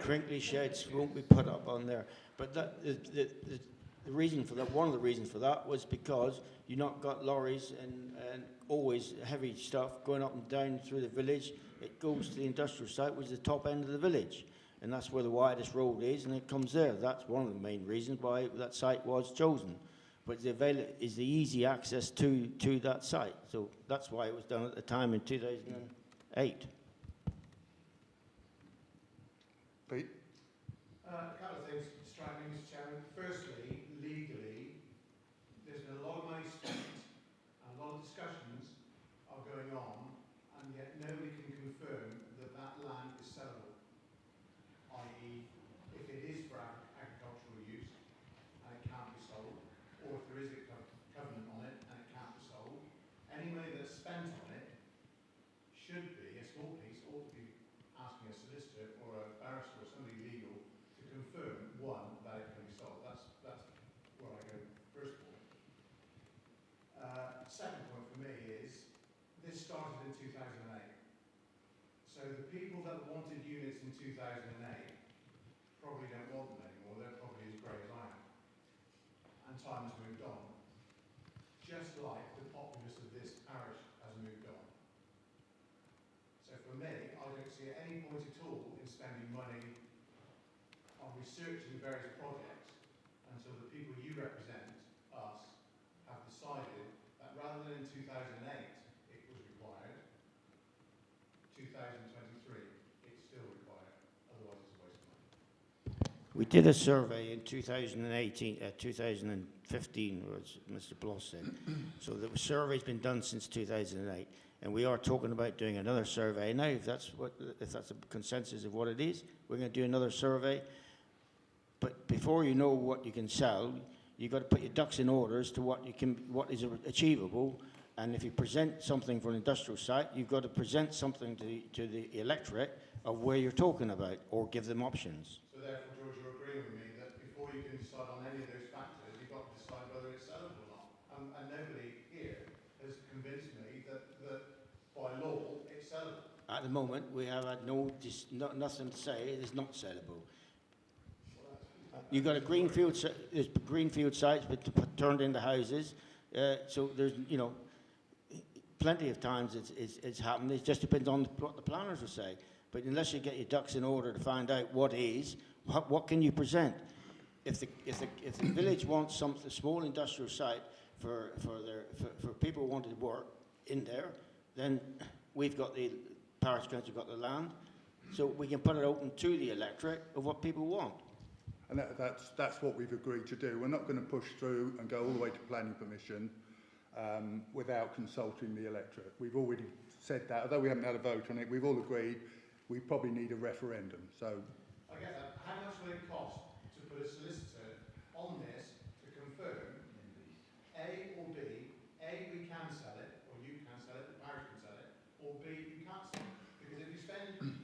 Crinkly sheds won't be put up on there. But that, the reason for that, one of the reasons for that was because you not got lorries and always heavy stuff going up and down through the village. It goes to the industrial site, which is the top end of the village. And that's where the widest road is, and it comes there. That's one of the main reasons why that site was chosen. But is the easy access to that site. So that's why it was done at the time in 2008. Pete? A couple of things strike me, Mr. Chairman. Firstly, legally, there's been a lot of money spent and a lot of discussions are going on, and yet nobody can confirm that that land is sellable. I.e., if it is for agricultural use and it can't be sold, or if there is a covenant on it and it can't asking a solicitor or a barrister or somebody legal to confirm, one, that it can be sold. That's where I go first point. Second point for me is, this started in 2008. So the people that wanted units in 2008 probably don't want them anymore. They're probably as grey as I am. And time has moved on. Just like the populace of this parish has moved on. So for me, I don't see any point at all in spending money on researching various projects until the people you represent, us, have decided that rather than in 2008 it was required, 2023 it's still required. Otherwise it's a waste of money. We did a survey in 2018, 2015, as Mr. Bloss said. So the survey's been done since 2008, and we are talking about doing another survey now. If that's a consensus of what it is, we're going to do another survey. But before you know what you can sell, you've got to put your ducks in order as to what is achievable. And if you present something for an industrial site, you've got to present something to the electorate of where you're talking about, or give them options. So therefore, George, you're agreeing with me that before you can decide on any of those factors, you've got to decide whether it's sellable or not. And nobody here has convinced me that by law it's sellable. At the moment, we have had nothing to say it is not sellable. You've got a greenfield, there's greenfield sites but turned into houses. So there's, plenty of times it's happened. It just depends on what the planners will say. But unless you get your ducks in order to find out what can you present? If the village wants a small industrial site for people who want to work in there, then we've got the parish council got the land, so we can put it open to the electorate of what people want. And that's what we've agreed to do. We're not going to push through and go all the way to planning permission without consulting the electorate. We've already said that, although we haven't had a vote on it, we've all agreed we probably need a referendum. So I get that. How much will it cost to put a solicitor on this to confirm A or B, A, we can sell it, or you can sell it, the parish can sell it, or B, you can't sell it? Because if you spend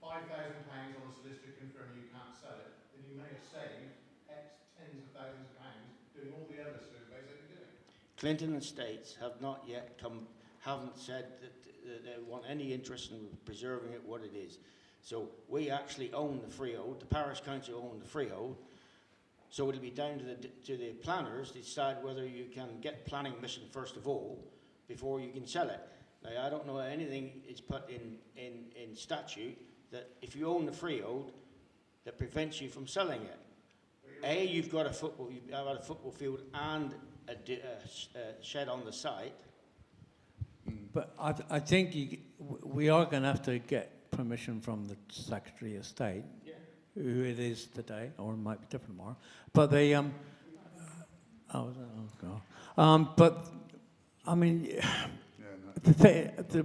£5,000 on a solicitor confirming you can't sell it, then you may have saved X tens of thousands of pounds doing all the other surveys that you're doing. Clinton Estates have not yet haven't said that they want any interest in preserving it what it is. So we actually own the freehold, the parish council own the freehold, so it'll be down to the planners to decide whether you can get planning permission first of all before you can sell it. Now, I don't know anything is put in statute that if you own the freehold that prevents you from selling it. You've got a football field and a shed on the site. But I think we are going to have to get permission from the Secretary of State, who it is today, or it might be different tomorrow. But they, but I mean,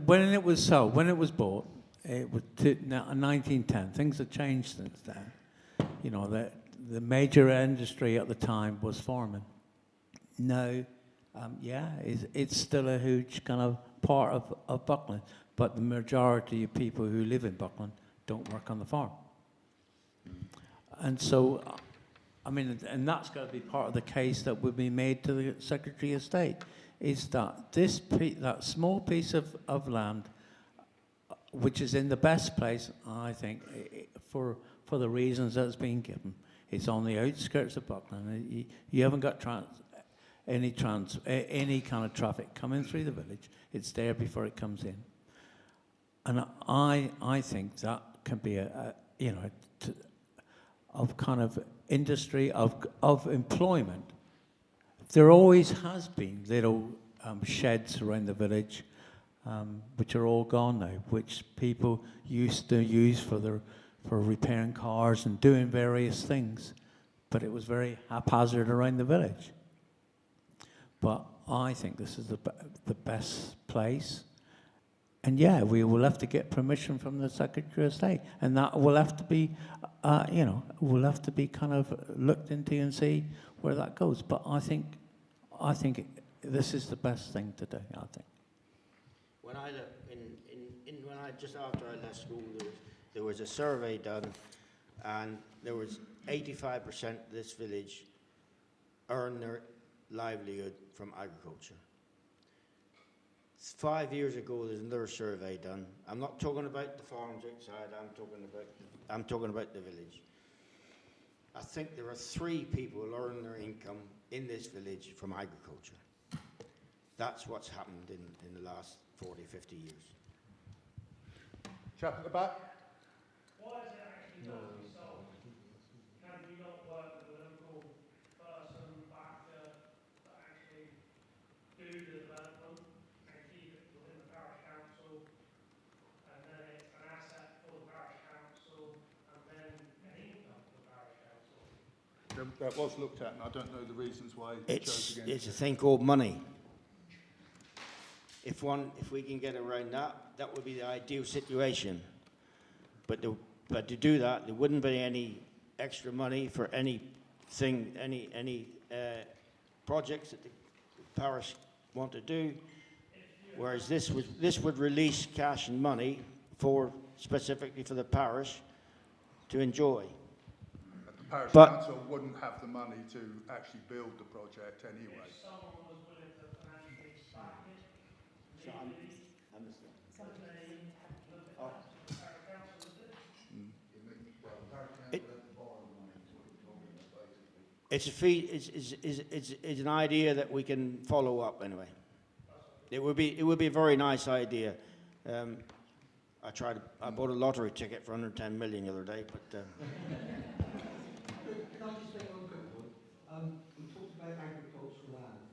when it was sold, when it was bought, it was 1910. Things have changed since then. The major industry at the time was farming. Now, it's still a huge kind of part of Buckland, but the majority of people who live in Buckland don't work on the farm. And so, and that's got to be part of the case that would be made to the Secretary of State, is that that small piece of land, which is in the best place, I think, for the reasons that it's been given, it's on the outskirts of Buckland. You haven't got any kind of traffic coming through the village. It's there before it comes in. And I think that can be of kind of industry, of employment. There always has been little sheds around the village, which are all gone now, which people used to use for repairing cars and doing various things. But it was very haphazard around the village. But I think this is the best place. And we will have to get permission from the Secretary of State. And that will have to be, will have to be kind of looked into and see where that goes. But I think this is the best thing to do, I think. When I just after I left school, there was a survey done, and there was 85% of this village earn their livelihood from agriculture. 5 years ago, there's another survey done. I'm not talking about the farms outside. I'm talking about the village. I think there are 3 people who earn their income in this village from agriculture. That's what's happened in the last 40, 50 years. Chap at the back. Why is it actually not to be sold? Can we not work with a local person, factor, that actually do the development and keep it within the parish council, and then it's an asset for the parish council, and then an income for the parish council? That was looked at, and I don't know the reasons why it chose against It's a it. thing called money. If we can get around that, that would be the ideal situation. But to do that, there wouldn't be any extra money for any projects that the parish want to do. Whereas this would release cash and money specifically for the parish to enjoy. The parish But- council wouldn't have the money to actually build the project anyway. If someone was willing to financially back it, So I'm- legally, would they look at that as the parish council would do? Well, the parish council have to borrow the money, is what you're talking about, basically. It's a fee. It's an idea that we can follow up anyway. It would be a very nice idea. I bought a lottery ticket for 110 million the other day, but Can I just make one quick one? We talked about agricultural land.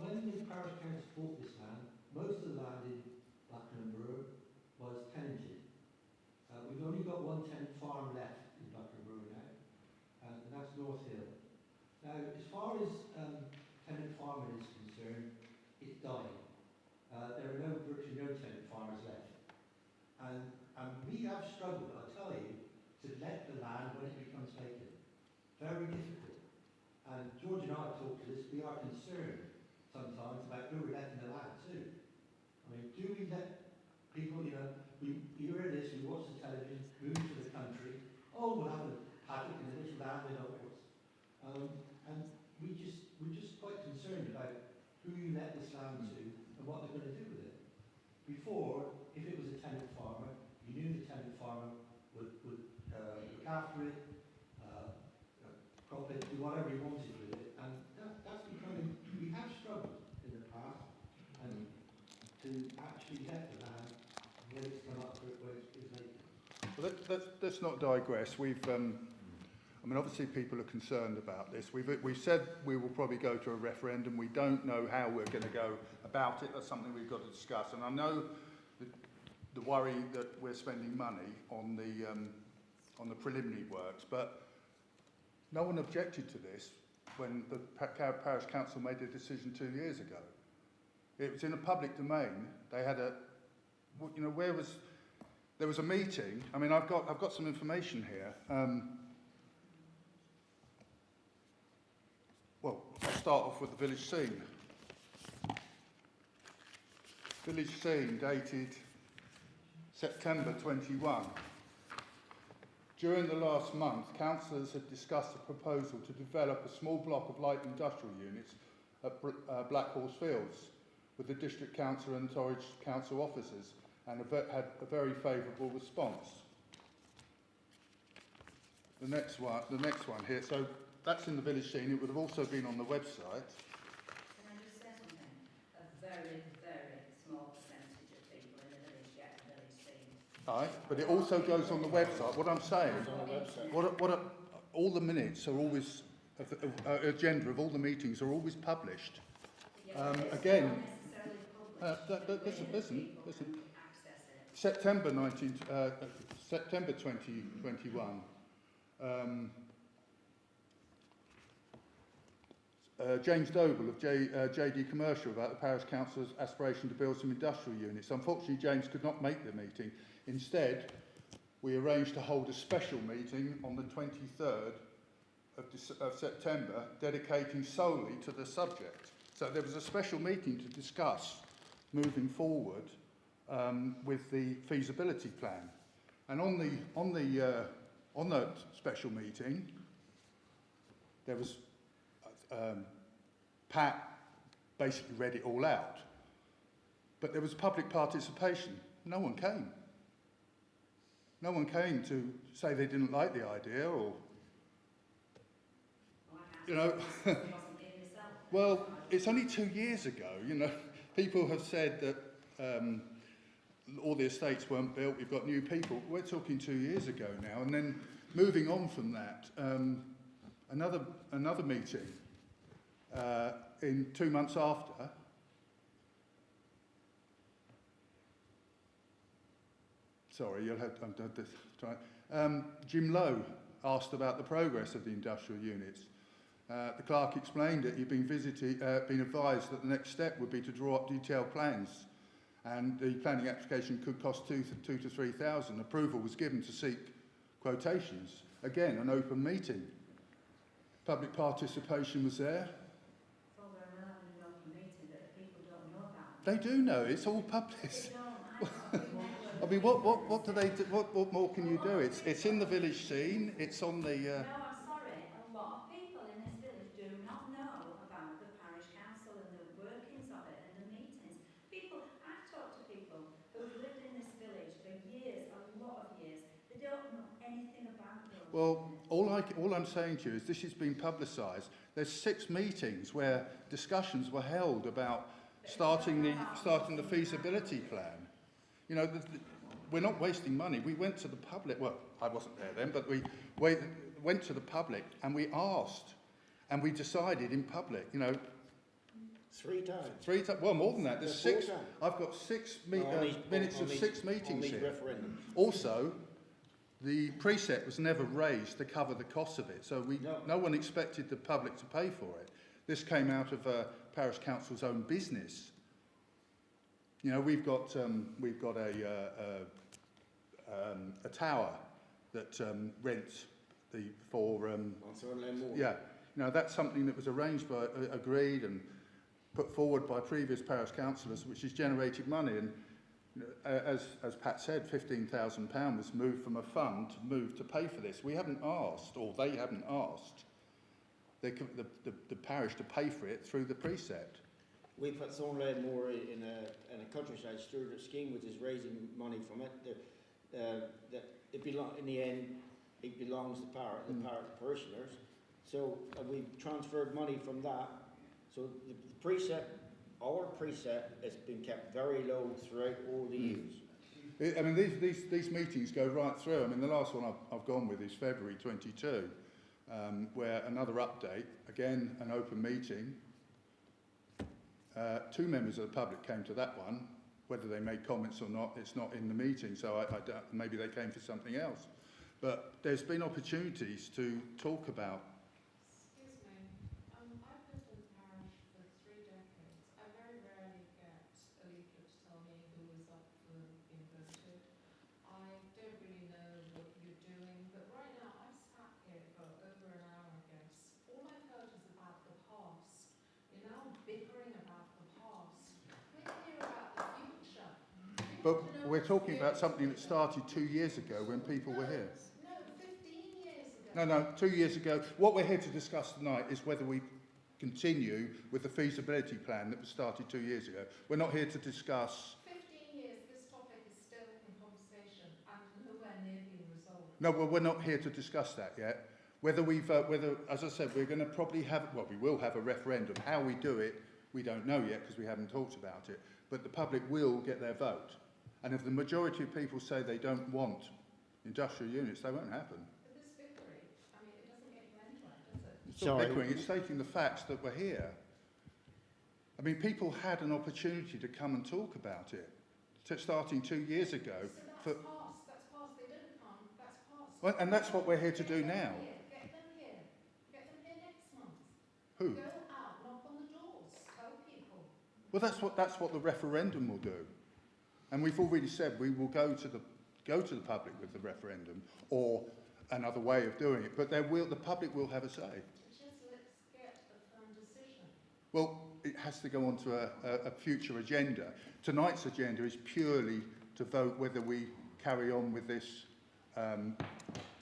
When the parish council bought this land, most of the land in Buckland and Brewer was tenanted. We've only got one tenant farm left in Buckland and Brewer now, and that's North Hill. Now, as far as tenant farming is concerned, it's dying. There are virtually no tenant farmers left. And we have struggled, I tell you, to let the land when it becomes vacant. Very difficult. And George and I have talked to this, we are concerned sometimes about who we're letting the land to. I mean, do we let people, we hear this, we watch the television, move to the country, oh, we'll have a paddock in a little land in Oxford. And we're just quite concerned about who you let this land to and what they're going to do with it. Before, if it was a tenant farmer, you knew the tenant farmer would look after it, crop it, do whatever he wanted with it, and that's becoming, we have struggled in the past, and to actually let the land when it's come up for it, where it's vacant. Well, let's not digress. I mean, obviously people are concerned about this. We've said we will probably go to a referendum. We don't know how we're going to go about it. That's something we've got to discuss. And I know the worry that we're spending money on the preliminary works, but no one objected to this when the parish council made a decision 2 years ago. It was in a public domain. They had there was a meeting. I mean, I've got some information here. Well, I'll start off with the village scene. Village scene dated September 21. During the last month, councillors had discussed a proposal to develop a small block of light industrial units at Black Horse Fields with the district council and Torridge council officers, and had a very favourable response. The next one here. So that's in the village scene. It would have also been on the website. Can I just say something? A very, very small percentage of people in the village get a village scene. Aye, but it also goes on the website. What I'm saying, all the minutes are always, agenda of all the meetings are always published. Yeah, but it's Again, not necessarily published. listen. Access it. September 2021. James Doble of JD Commercial about the Parish Council's aspiration to build some industrial units. Unfortunately, James could not make the meeting. Instead, we arranged to hold a special meeting on the 23rd of September, dedicating solely to the subject. So there was a special meeting to discuss moving forward with the feasibility plan. And on the special meeting, there was Pat basically read it all out, but there was public participation. No one came. No one came to say they didn't like the idea, or you know. Well, it's only 2 years ago. You know, people have said that all the estates weren't built. We've got new people. We're talking 2 years ago now, and then moving on from that, another meeting in 2 months after. Sorry, you'll have to try. Jim Lowe asked about the progress of the industrial units. The clerk explained that he'd been advised that the next step would be to draw up detailed plans, and the planning application could cost $2,000 to $3,000. Approval was given to seek quotations. Again, an open meeting. Public participation was there. They do know. It's all public. I mean, what do they do? What more can you do? It's in the village scene. It's on the. No, I'm sorry. A lot of people in this village do not know about the parish council and the workings of it and the meetings. I've talked to people who've lived in this village for years, a lot of years. They don't know anything about those. Well, all I'm saying to you is this has been publicised. There's 6 meetings where discussions were held about starting the feasibility plan. You know, we're not wasting money. We went to the public. Well, I wasn't there then, but we went to the public and we asked, and we decided in public. You know, 3 times. 3 times. Well, more than that. There's 6. Times. I've got 6 minutes of 6 meetings here. Referendums. Also, the precept was never raised to cover the cost of it, so no one expected the public to pay for it. This came out of Parish Council's own business. You know, we've got a tower that rents for. Yeah, you know, that's something that was arranged by, agreed, and put forward by previous parish councillors, which has generated money. And you know, as Pat said, £15,000 was moved from a fund to pay for this. We haven't asked, or they haven't asked, the parish to pay for it through the precept. We put Thornley Moor in a countryside stewardship scheme, which is raising money from it. In the end, it belongs to the parishioners. So we've transferred money from that. So the precept, our precept, has been kept very low throughout all the years. I mean, these meetings go right through. I mean, the last one I've gone with is February 22, where another update, again, an open meeting. 2 members of the public came to that one. Whether they made comments or not, it's not in the meeting, so I doubt, maybe they came for something else. But there's been opportunities to talk about. Excuse me, I've lived in the parish for 3 decades. I very rarely get a leaflet to tell me who is up for being voted. I don't really know what you're doing, but right now I've sat here for over an hour, I guess. All I've heard is about the past. You're now bickering about the past. We're here about the future. But we're talking about something that started 2 years ago when people were here. No, 15 years ago. No, 2 years ago. What we're here to discuss tonight is whether we continue with the feasibility plan that was started 2 years ago. We're not here to discuss. 15 years, this topic is still in conversation and nowhere near being resolved. No, well, we're not here to discuss that yet. Whether, as I said, we're going to probably have, well, we will have a referendum. How we do it, we don't know yet because we haven't talked about it. But the public will get their vote. And if the majority of people say they don't want industrial units, they won't happen. But this victory, I mean, it doesn't get you anywhere, does it? It's not bickering, it's stating the facts that we're here. I mean, people had an opportunity to come and talk about it, starting 2 years ago. So that's past, they didn't come, that's past. Well, and that's what we're here to do now. Get them here next month. Who? Go out, knock on the doors, tell people. Well, that's what the referendum will do. And we've already said we will go to the public with the referendum, or another way of doing it. But the public will have a say. Just let's get a firm decision. Well, it has to go on to a future agenda. Tonight's agenda is purely to vote whether we carry on with this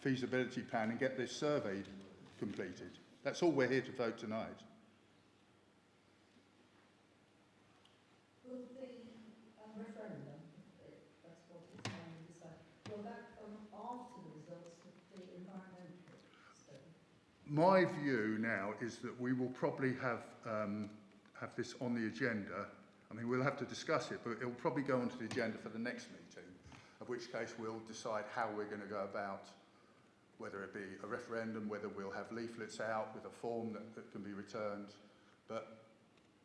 feasibility plan and get this survey completed. That's all we're here to vote tonight. Will the referendum, if that's what it's going to decide, will that come after the results of the environmental study? My view now is that we will probably have this on the agenda. I mean, we'll have to discuss it, but it'll probably go onto the agenda for the next meeting, of which case we'll decide how we're going to go about, whether it be a referendum, whether we'll have leaflets out with a form that can be returned. But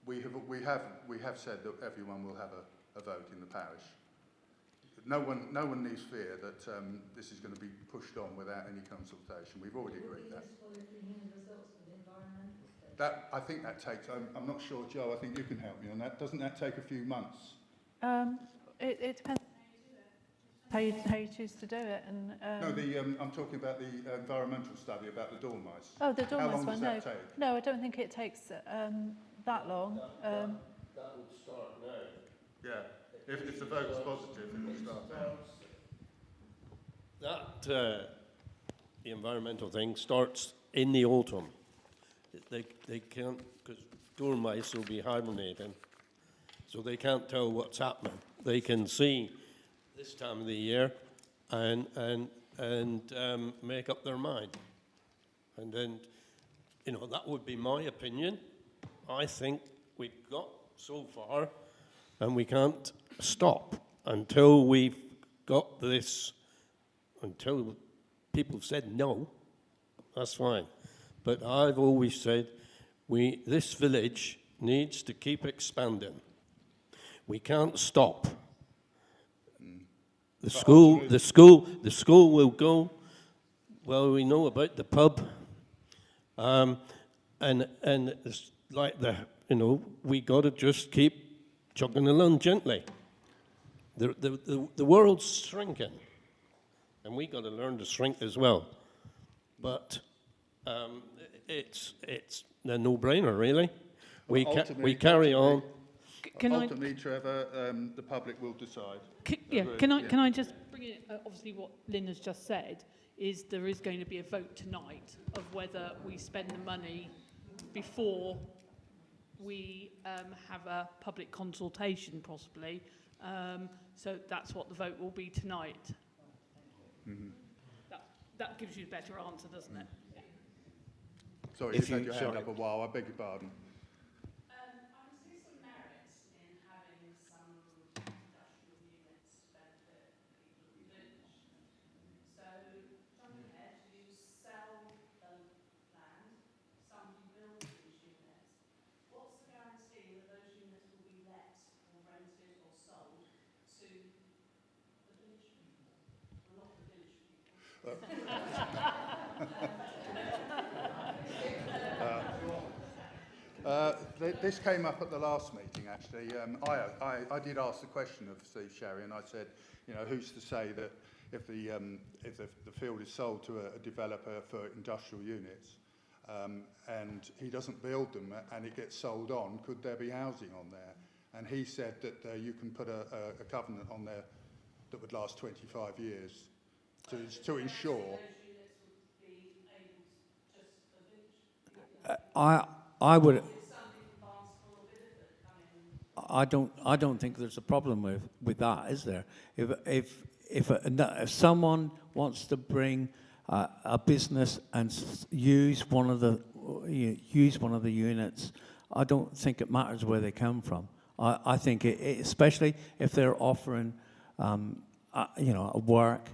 we have said that everyone will have a vote in the parish. No one needs fear that this is going to be pushed on without any consultation. We've already agreed that. Will it be useful if we hear the results of the environmental study? I think that takes, I'm not sure, Joe, I think you can help me on that. Doesn't that take a few months? It depends how you choose to do it. And No, I'm talking about the environmental study about the dormice. oh, the How dormice long one. does that take? No, I don't think it takes that long. That would start now. Yeah, if the vote's positive, it will start now. That the environmental thing starts in the autumn. They can't, because dormice will be hibernating, so they can't tell what's happening. They can see this time of the year and make up their mind. And then, that would be my opinion. I think we've got so far, and we can't stop until we've got this, until people have said no. That's fine. But I've always said this village needs to keep expanding. We can't stop. The school will go. Well, we know about the pub, and it's like we got to just keep chugging along gently. The world's shrinking, and we got to learn to shrink as well. But it's a no-brainer, really. We carry on. Ultimately, Trevor, the public will decide. Can I just bring in, obviously what Lynn has just said, is there is going to be a vote tonight of whether we spend the money before we have a public consultation, possibly. So that's what the vote will be tonight. Mm-hmm. That gives you a better answer, doesn't it? Yeah. Sorry, you've had your hand up a while. I beg your pardon. This came up at the last meeting, actually. I did ask the question of Steve Sherry, and I said, who's to say that if the field is sold to a developer for industrial units, and he doesn't build them and it gets sold on, could there be housing on there? And he said that you can put a covenant on there that would last 25 years to ensure. I would. I don't think there's a problem with that, is there? If someone wants to bring a business and use one of the units, I don't think it matters where they come from. I think especially if they're offering a work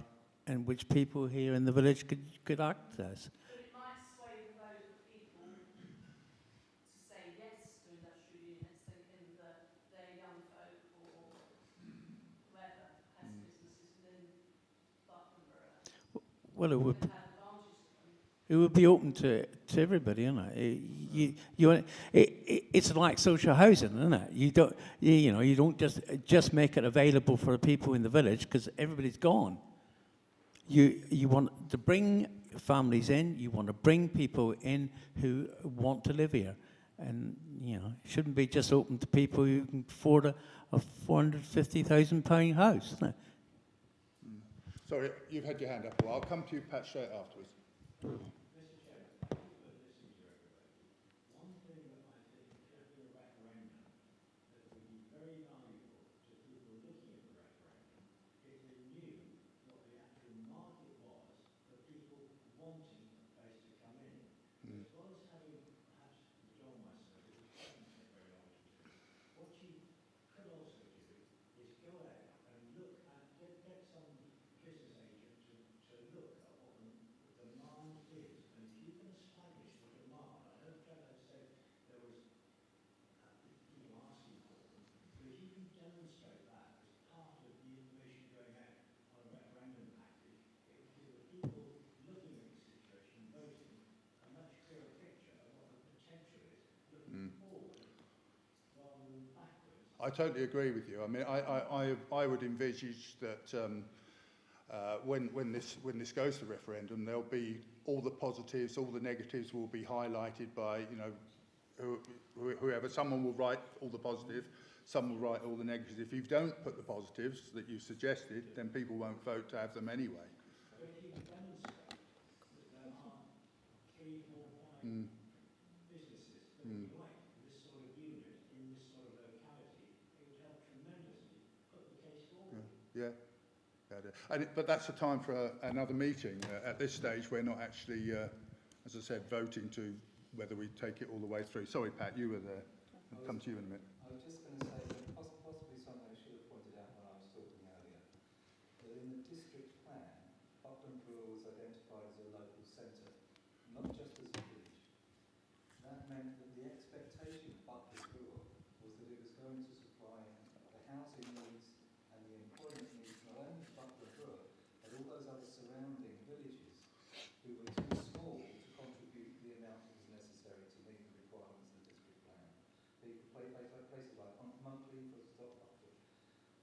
in which people here in the village could access. Well, it would be open to everybody, isn't it? It's like social housing, isn't it? You don't just make it available for the people in the village because everybody's gone. You want to bring families in. You want to bring people in who want to live here, and it shouldn't be just open to people who can afford a £450,000 house, isn't it? Sorry, you've had your hand up a while. I'll come to you, Pat, straight afterwards. Mr. Chairman, thank you for listening to everybody. One thing that I think, particularly a referendum, that would be very valuable to people looking at the referendum if they knew what the actual market was for people wanting a place to come in. As well as having, perhaps John might say, because it doesn't take very long to do, what you could also do is go out and look at, get some business agent to look at what the demand is. And if you can establish the demand, I know Trevor said there was people asking for them, but if you can demonstrate that as part of the information going out on a referendum package, it will give the people looking at the situation, voting, a much clearer picture of what the potential is looking forward rather than backwards. I totally agree with you. I mean, I would envisage that when this goes to referendum, there'll be all the positives, all the negatives will be highlighted by, you know, whoever. Someone will write all the positive, some will write all the negatives. If you don't put the positives that you suggested, then people won't vote to have them anyway. But if you demonstrate that there are 3, 4, 5 businesses that would like this sort of unit in this sort of locality, it would help tremendously put the case forward. Yeah. But that's a time for another meeting. At this stage, we're not actually, as I said, voting to whether we take it all the way through. Sorry, Pat, you were there. I'll come to you in a minute. I was just going to say that possibly something I should have pointed out when I was talking earlier, that in the district plan, Buckland Brewer was identified as a local centre, not just as a village. That meant that the expectation of Buckland Brewer was that it was going to supply the housing needs and the employment needs not only of Buckland Brewer, but all those other surrounding villages who were too small to contribute the amount that was necessary to meet the requirements of the district plan. Places like Monthly, for Buckland.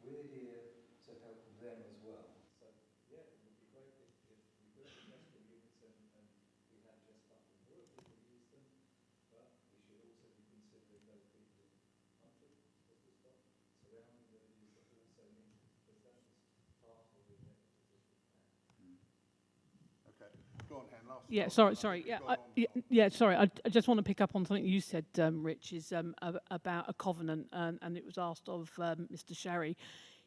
We're here to help them as well. So, yeah, it would be great if we built industrial units and we had just Buckland Brewer people use them, but we should also be considering those people in Monthly, because we've got surrounding villages that also need it, because that was part of the remit of the district plan. Okay. Go on, Han. Yeah, sorry. Sorry. I just want to pick up on something you said, Rich, is about a covenant, and it was asked of Mr. Sherry.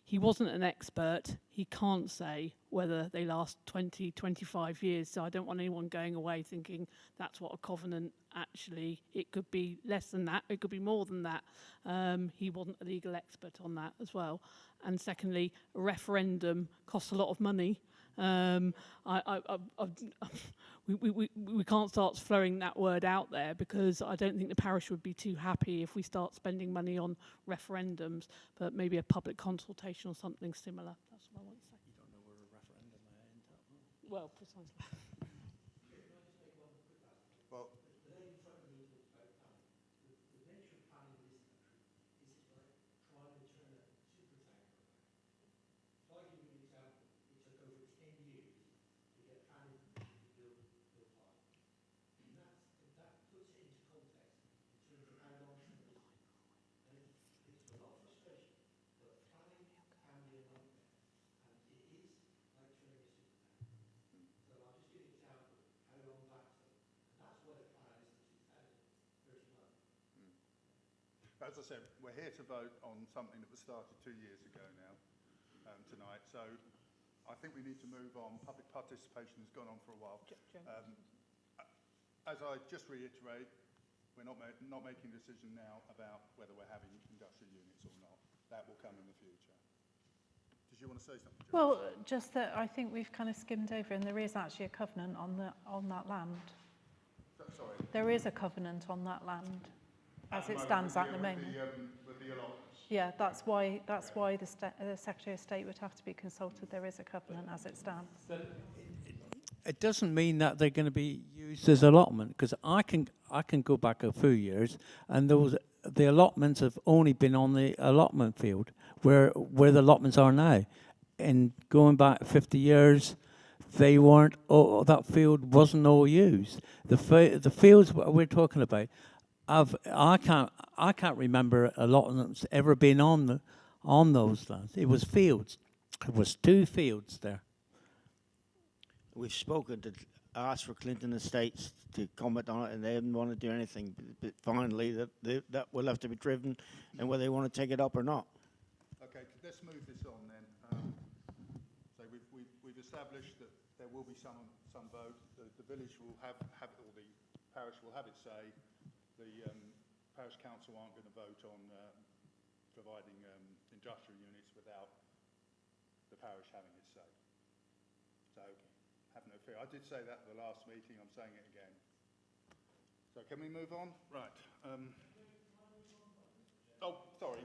He wasn't an expert. He can't say whether they last 20, 25 years. So I don't want anyone going away thinking that's what a covenant actually. It could be less than that. It could be more than that. He wasn't a legal expert on that as well. And secondly, a referendum costs a lot of money. We can't start throwing that word out there, because I don't think the parish would be too happy if we start spending money on referendums, but maybe a public consultation or something similar. That's what I want to say. You don't know where a referendum may end up. Well, precisely. Well, The lady in front of me talked about planning. The nature of planning in this country is it's like trying to turn a super tanker around. If I give you an example, it took over 10 years to get planning permission to build Park. And that puts it into context in terms of how long some of this is. And it's a lot of frustration, but planning can be a nightmare. And it is like turning a super tanker. So I'll just give you an example of how long that took. And that's why the plan is to 2031. as I said, we're here to vote on something that was started 2 years ago now, tonight. So I think we need to move on. Public participation has gone on for a while. As I just reiterate, we're not making a decision now about whether we're having industrial units or not. That will come in the future. Did you want to say something, Jo? Well, just that I think we've kind of skimmed over, and there is actually a covenant on that land. Sorry. There is a covenant on that land, as it stands at the moment. With the allotments. Yeah, that's why the Secretary of State would have to be consulted. There is a covenant as it stands. It doesn't mean that they're going to be used as allotment, because I can go back a few years, and the allotments have only been on the allotment field where the allotments are now. And going back 50 years, they weren't. That field wasn't all used. The fields we're talking about, I can't remember allotments ever been on those lands. It was fields. It was 2 fields there. we've spoken to, asked for Clinton Estates to comment on it, and they didn't want to do anything. But finally, that will have to be driven, and whether they want to take it up or not. Okay, let's move this on then. So we've established that there will be some vote. The village will have or the parish will have its say. The parish council aren't going to vote on providing industrial units without the parish having its say. So have no fear. I did say that at the last meeting. I'm saying it again. So can we move on? Right. Oh, sorry.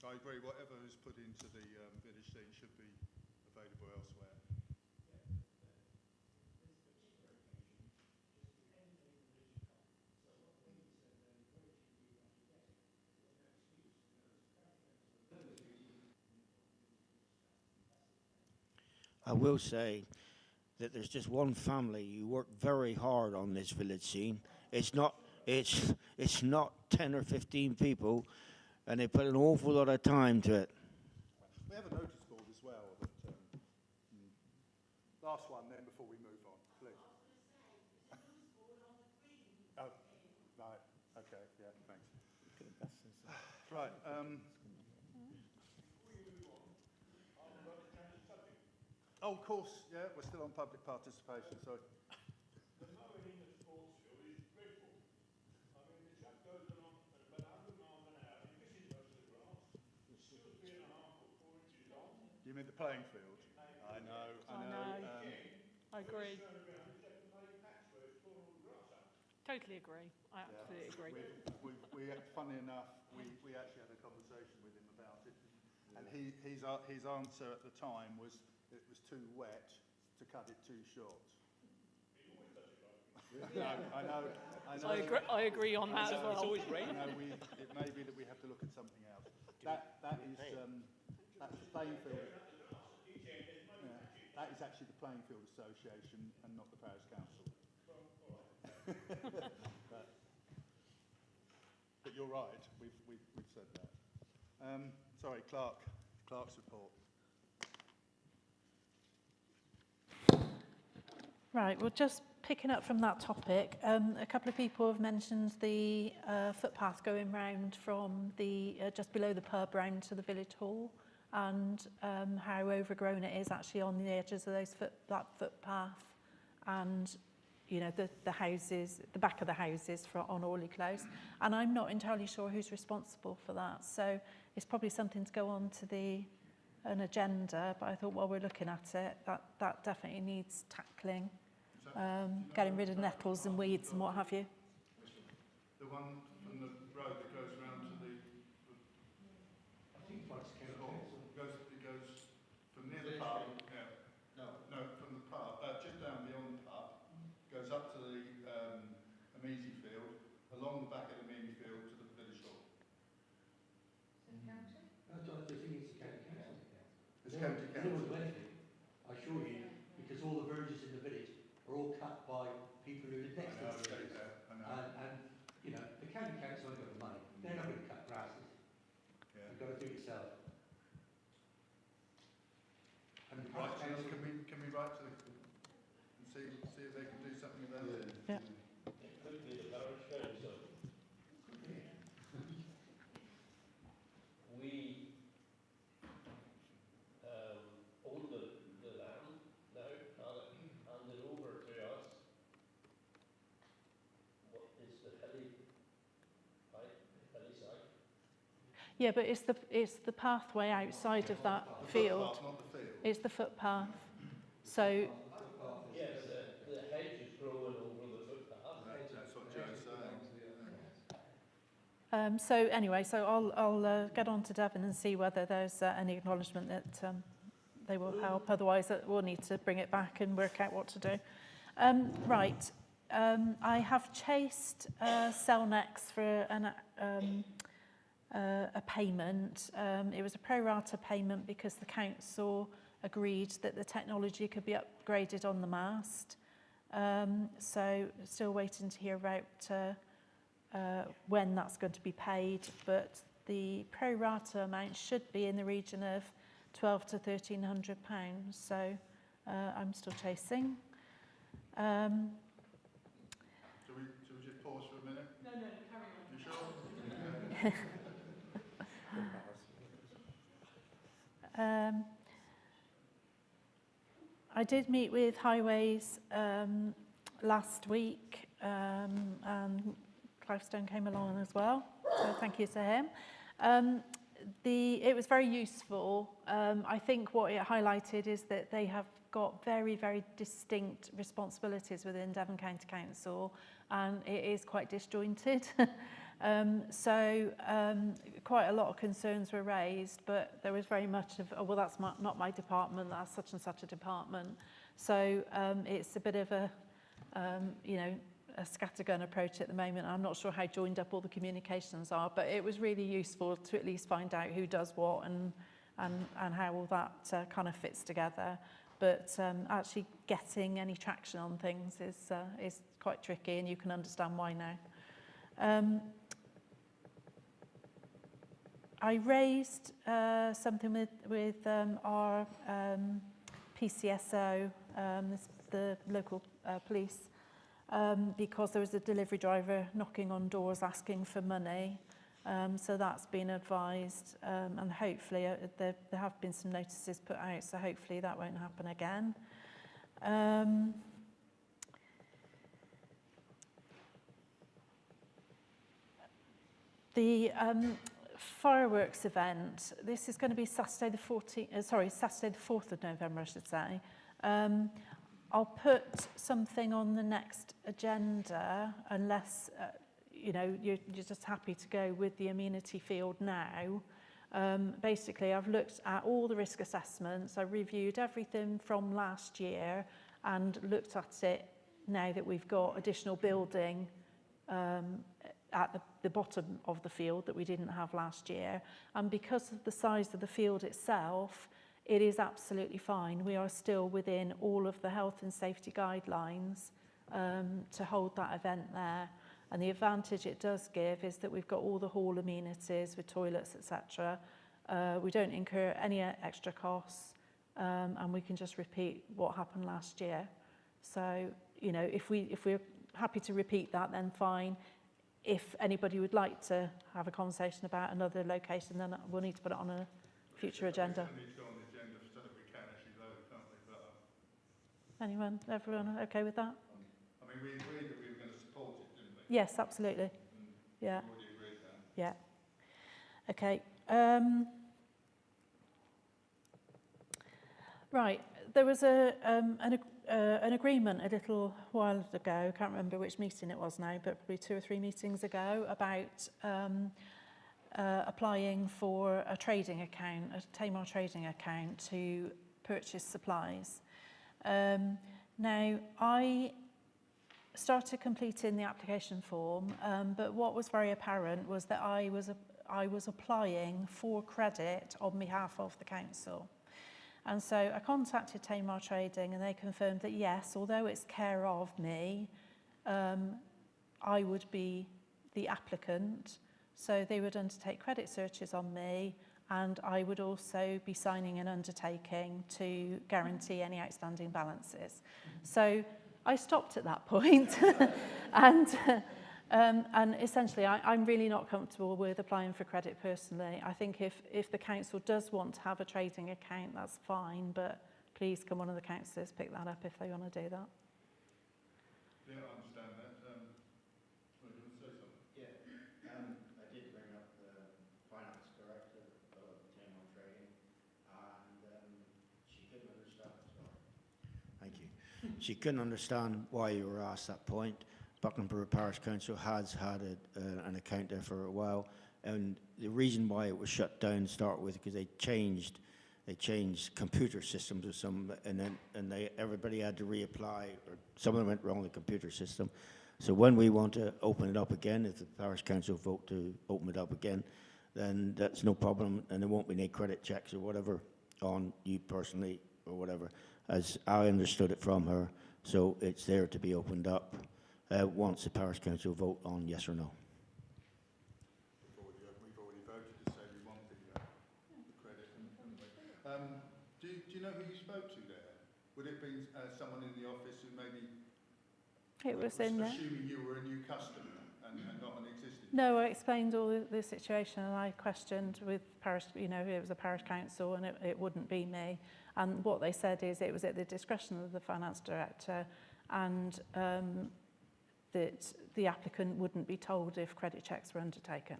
I agree, whatever is put into the village scene should be available elsewhere. I will say that there's just one family who worked very hard on this village scene. It's not 10 or 15 people, and they put an awful lot of time to it. We have a notice board as well. That, last one then before we move on, please. Oh, right. Okay. Yeah. Thanks. Right. Oh, of course. Yeah, we're still on public participation. Sorry. The mowing in the sports field is dreadful. I mean, the chap goes along at about 100 miles an hour, he misses most of the grass. It's still 3.5 or 4 inches long. You mean the playing field? I know. I agree. Totally agree. I absolutely agree. Funny enough, we actually had a conversation with him about it, and his answer at the time was it was too wet to cut it too short. I know. I agree on that as well. It's always raining. It may be that we have to look at something else. That's the playing field. That is actually the Playing Field Association and not the Parish Council. but you're right. We've said that. Sorry, Clark's report. Right, well, just picking up from that topic, a couple of people have mentioned the footpath going round from the just below the pub round to the village hall, and how overgrown it is actually on the edges of that footpath, and you know the houses, the back of the houses on Orley Close, and I'm not entirely sure who's responsible for that. So it's probably something to go on to an agenda. But I thought while we're looking at it, that definitely needs tackling. Getting rid of nettles and weeds and what have you. The one from the road that goes round to the I think Fox County Council. It goes from near the pub. Yeah. No, from the pub, just down beyond the pub, goes up to the Amesi field, along the back of the Amesi field to the village hall. I think it's the county council. It's county council. No one's benefit, I assure you, because all the villages in the village are all cut by people who live next to the villages. And you know, the county council ain't got the money. They're not going to cut grasses. Yeah. You've got to do it yourself. And the Right, council, can we write to them and see if they can do something about it? Yeah. Quickly, the parish council. We own the land now, handed over to us. What is the hilly Yeah, but it's the pathway outside of that field. Footpath, not the field. It's the footpath. So Yeah, but the hedge is growing over the footpath. That's what Joe's saying. so anyway, so I'll get on to Devon and see whether there's any acknowledgement that they will help. Otherwise, we'll need to bring it back and work out what to do. Right. I have chased Cellnex for a payment. It was a pro rata payment because the council agreed that the technology could be upgraded on the mast. So still waiting to hear about when that's going to be paid, but the pro rata amount should be in the region of £1,200 to £1,300. So I'm still chasing. Should we just pause for a minute? No, carry on. You sure? I did meet with Highways last week, and Clive Stone came along as well, so thank you to him. It was very useful. I think what it highlighted is that they have got very, very distinct responsibilities within Devon County Council, and it is quite disjointed. So quite a lot of concerns were raised, but there was very much of, oh, well, that's not my department, that's such and such a department. So it's a bit of a, you know, a scattergun approach at the moment. I'm not sure how joined up all the communications are, but it was really useful to at least find out who does what and how all that kind of fits together. But actually getting any traction on things is quite tricky, and you can understand why now. I raised something with our PCSO, the local police, because there was a delivery driver knocking on doors asking for money. So that's been advised, and hopefully there have been some notices put out, so hopefully that won't happen again. The fireworks event, this is going to be Saturday the 4th of November, I should say. I'll put something on the next agenda unless you know, you're just happy to go with the amenity field now. Basically, I've looked at all the risk assessments. I reviewed everything from last year and looked at it now that we've got additional building at the bottom of the field that we didn't have last year. And because of the size of the field itself, it is absolutely fine. We are still within all of the health and safety guidelines to hold that event there. And the advantage it does give is that we've got all the hall amenities with toilets, etc. We don't incur any extra costs, and we can just repeat what happened last year. So, you know, if we're happy to repeat that, then fine. If anybody would like to have a conversation about another location, then we'll need to put it on a future agenda. It needs to go on the agenda so that we can actually vote, can't we? But, Anyone, everyone okay with that? I mean, we agreed that we were going to support it, didn't we? Yes, absolutely. Yeah. We already agreed that. Yeah. Okay. Right. There was an agreement a little while ago. I can't remember which meeting it was now, but probably 2 or 3 meetings ago, about applying for a trading account, a Tamar trading account to purchase supplies. Now, I started completing the application form, but what was very apparent was that I was applying for credit on behalf of the council. And so I contacted Tamar Trading, and they confirmed that yes, although it's care of me, I would be the applicant. So they would undertake credit searches on me, and I would also be signing an undertaking to guarantee any outstanding balances. So I stopped at that point, and essentially I'm really not comfortable with applying for credit personally. I think if the council does want to have a trading account, that's fine, but please can one of the councillors pick that up if they want to do that. Yeah, I understand that. Well, you want to say something? Yeah, I did bring up the finance director she couldn't understand why you were asked that point. Buckland Brewer Parish Council has had an account there for a while, and the reason why it was shut down to start with, because they changed computer systems or some, and everybody had to reapply, or something went wrong with the computer system. So when we want to open it up again, if the parish council vote to open it up again, then that's no problem, and there won't be any credit checks or whatever on you personally or whatever, as I understood it from her. So it's there to be opened up once the parish council vote on yes or no. We've already voted to say we want the credit. Do you know who you spoke to there? Would it be someone in the office who maybe It was in there. assuming you were a new customer and not an existing? No, I explained all the situation, and I questioned with parish, you know, it was a parish council and it wouldn't be me. And what they said is it was at the discretion of the finance director, and that the applicant wouldn't be told if credit checks were undertaken.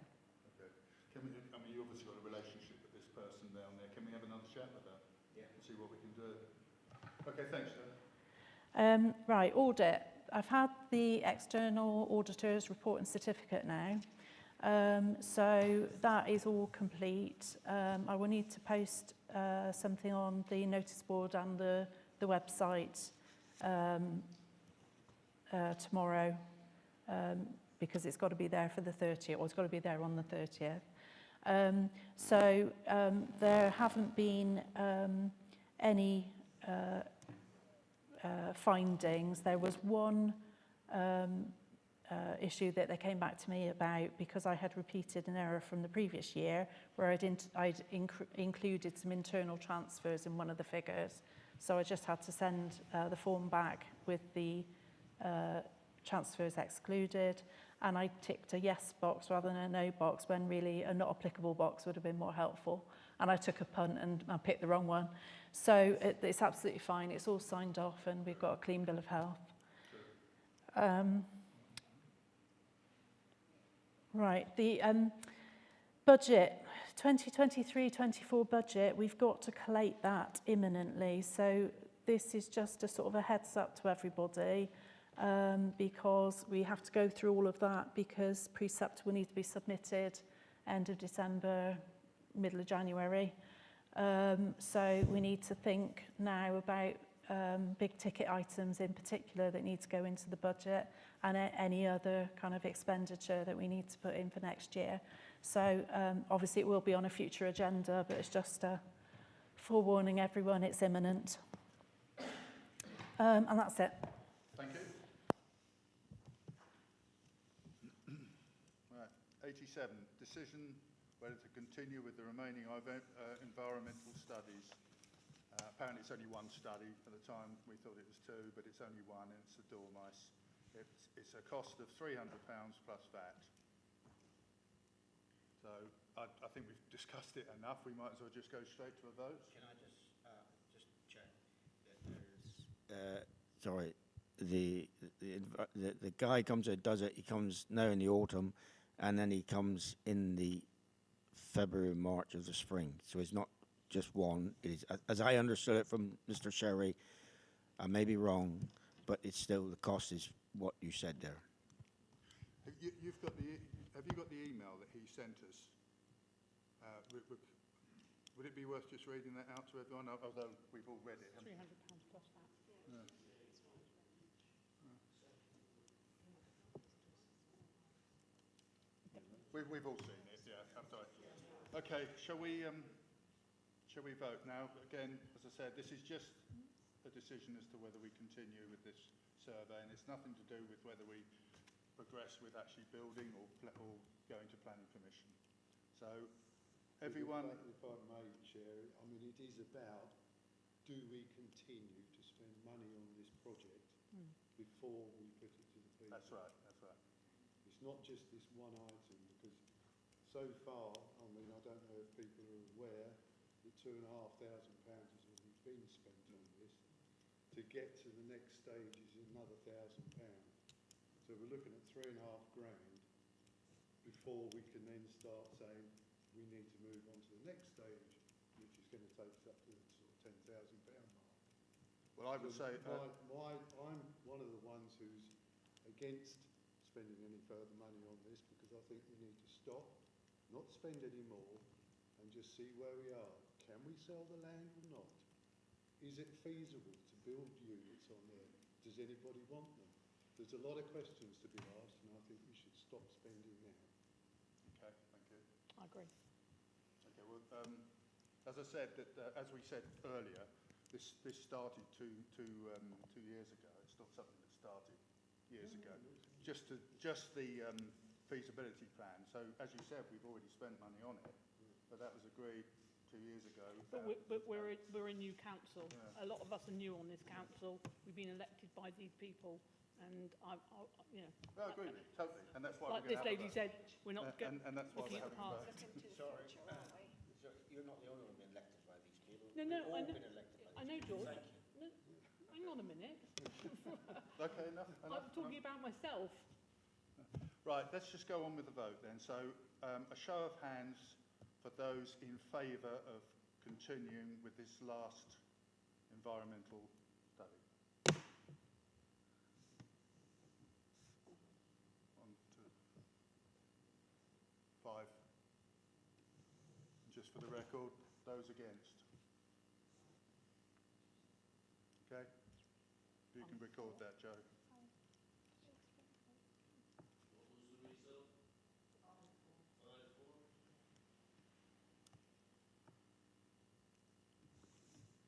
Okay. I mean, you obviously got a relationship with this person down there. Can we have another chat with her? Yeah. And see what we can do. Okay, thanks, sir. Right, audit. I've had the external auditor's report and certificate now. So that is all complete. I will need to post something on the notice board and the website tomorrow, because it's got to be there for the 30th, or it's got to be there on the 30th. So there haven't been any findings. There was one issue that they came back to me about, because I had repeated an error from the previous year where I'd included some internal transfers in one of the figures. So I just had to send the form back with the transfers excluded, and I ticked a yes box rather than a no box, when really a not applicable box would have been more helpful. And I took a punt and I picked the wrong one. So it's absolutely fine. It's all signed off and we've got a clean bill of health. Right, the budget, 2023-24 budget, we've got to collate that imminently. So this is just a sort of a heads up to everybody, because we have to go through all of that, because precept will need to be submitted end of December, middle of January. So we need to think now about big ticket items in particular that need to go into the budget, and any other kind of expenditure that we need to put in for next year. So obviously it will be on a future agenda, but it's just forewarning everyone it's imminent. And that's it. Thank you. Right, 87, decision whether to continue with the remaining environmental studies. Apparently it's only one study. At the time we thought it was two, but it's only one, and it's the dormice. It's a cost of £300 plus VAT. So I think we've discussed it enough. We might as well just go straight to a vote. Can I just check that there's sorry, the guy comes and does it. He comes now in the autumn, and then he comes in the February, March of the spring. So it's not just one. It is, as I understood it from Mr. Sherry, I may be wrong, but it's still, the cost is what you said there. Have you got the email that he sent us? Would it be worth just reading that out to everyone, although we've all read it? £300 plus that. Yeah. We've all seen it, yeah. I'm sorry. Okay, shall we vote now? Again, as I said, this is just a decision as to whether we continue with this survey, and it's nothing to do with whether we progress with actually building or going to planning permission. So, everyone... If I may, Chair, I mean, it is about, do we continue to spend money on this project before we put it to the people? That's right, that's right. It's not just this one item, because so far, I mean, I don't know if people are aware that £2,500 has already been spent on this. To get to the next stage is another £1,000. So we're looking at £3,500 before we can then start saying we need to move on to the next stage, which is going to take us up to the sort of £10,000 mark. Well, I would say... I'm one of the ones who's against spending any further money on this, because I think we need to stop, not spend any more, and just see where we are. Can we sell the land or not? Is it feasible to build units on there? Does anybody want them? There's a lot of questions to be asked, and I think we should stop spending now. Okay, thank you. I agree. Okay, well, as I said, as we said earlier, this started two years ago. It's not something that started years ago. Just the feasibility plan. So, as you said, we've already spent money on it, but that was agreed 2 years ago. But we're a new council. Yeah. A lot of us are new on this council. We've been elected by these people, and I you know. Well, I agree with you, totally, and that's why Like we're this lady said, we're not and that's why looking we're at the having a past. vote. Sorry, you're not the only one being elected by these people. No, We've all I know, been elected by I these know, people. George. Thank you. No, hang on a minute. Okay, enough. I'm talking about myself. Right, let's just go on with the vote then. So, a show of hands for those in favour of continuing with this last environmental study. 1, 2, 5. Just for the record, those against. Okay? You can record that, Joe.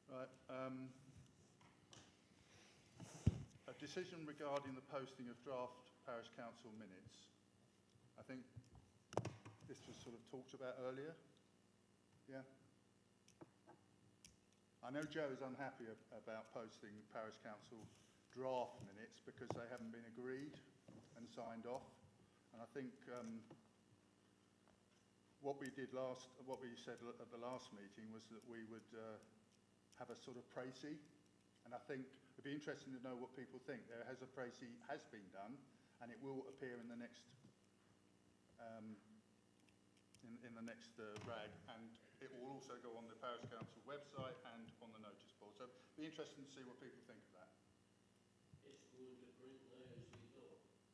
Right. A decision regarding the posting of draft parish council minutes. I think this was sort of talked about earlier. Yeah. I know Joe is unhappy about posting parish council draft minutes because they haven't been agreed and signed off. And I think what we said at the last meeting was that we would have a sort of précis, and I think it'd be interesting to know what people think. There has a précis has been done, and it will appear in the next rag, and it will also go on the parish council website and on the notice board. So it'd be interesting to see what people think of that. It's going to print now as we go.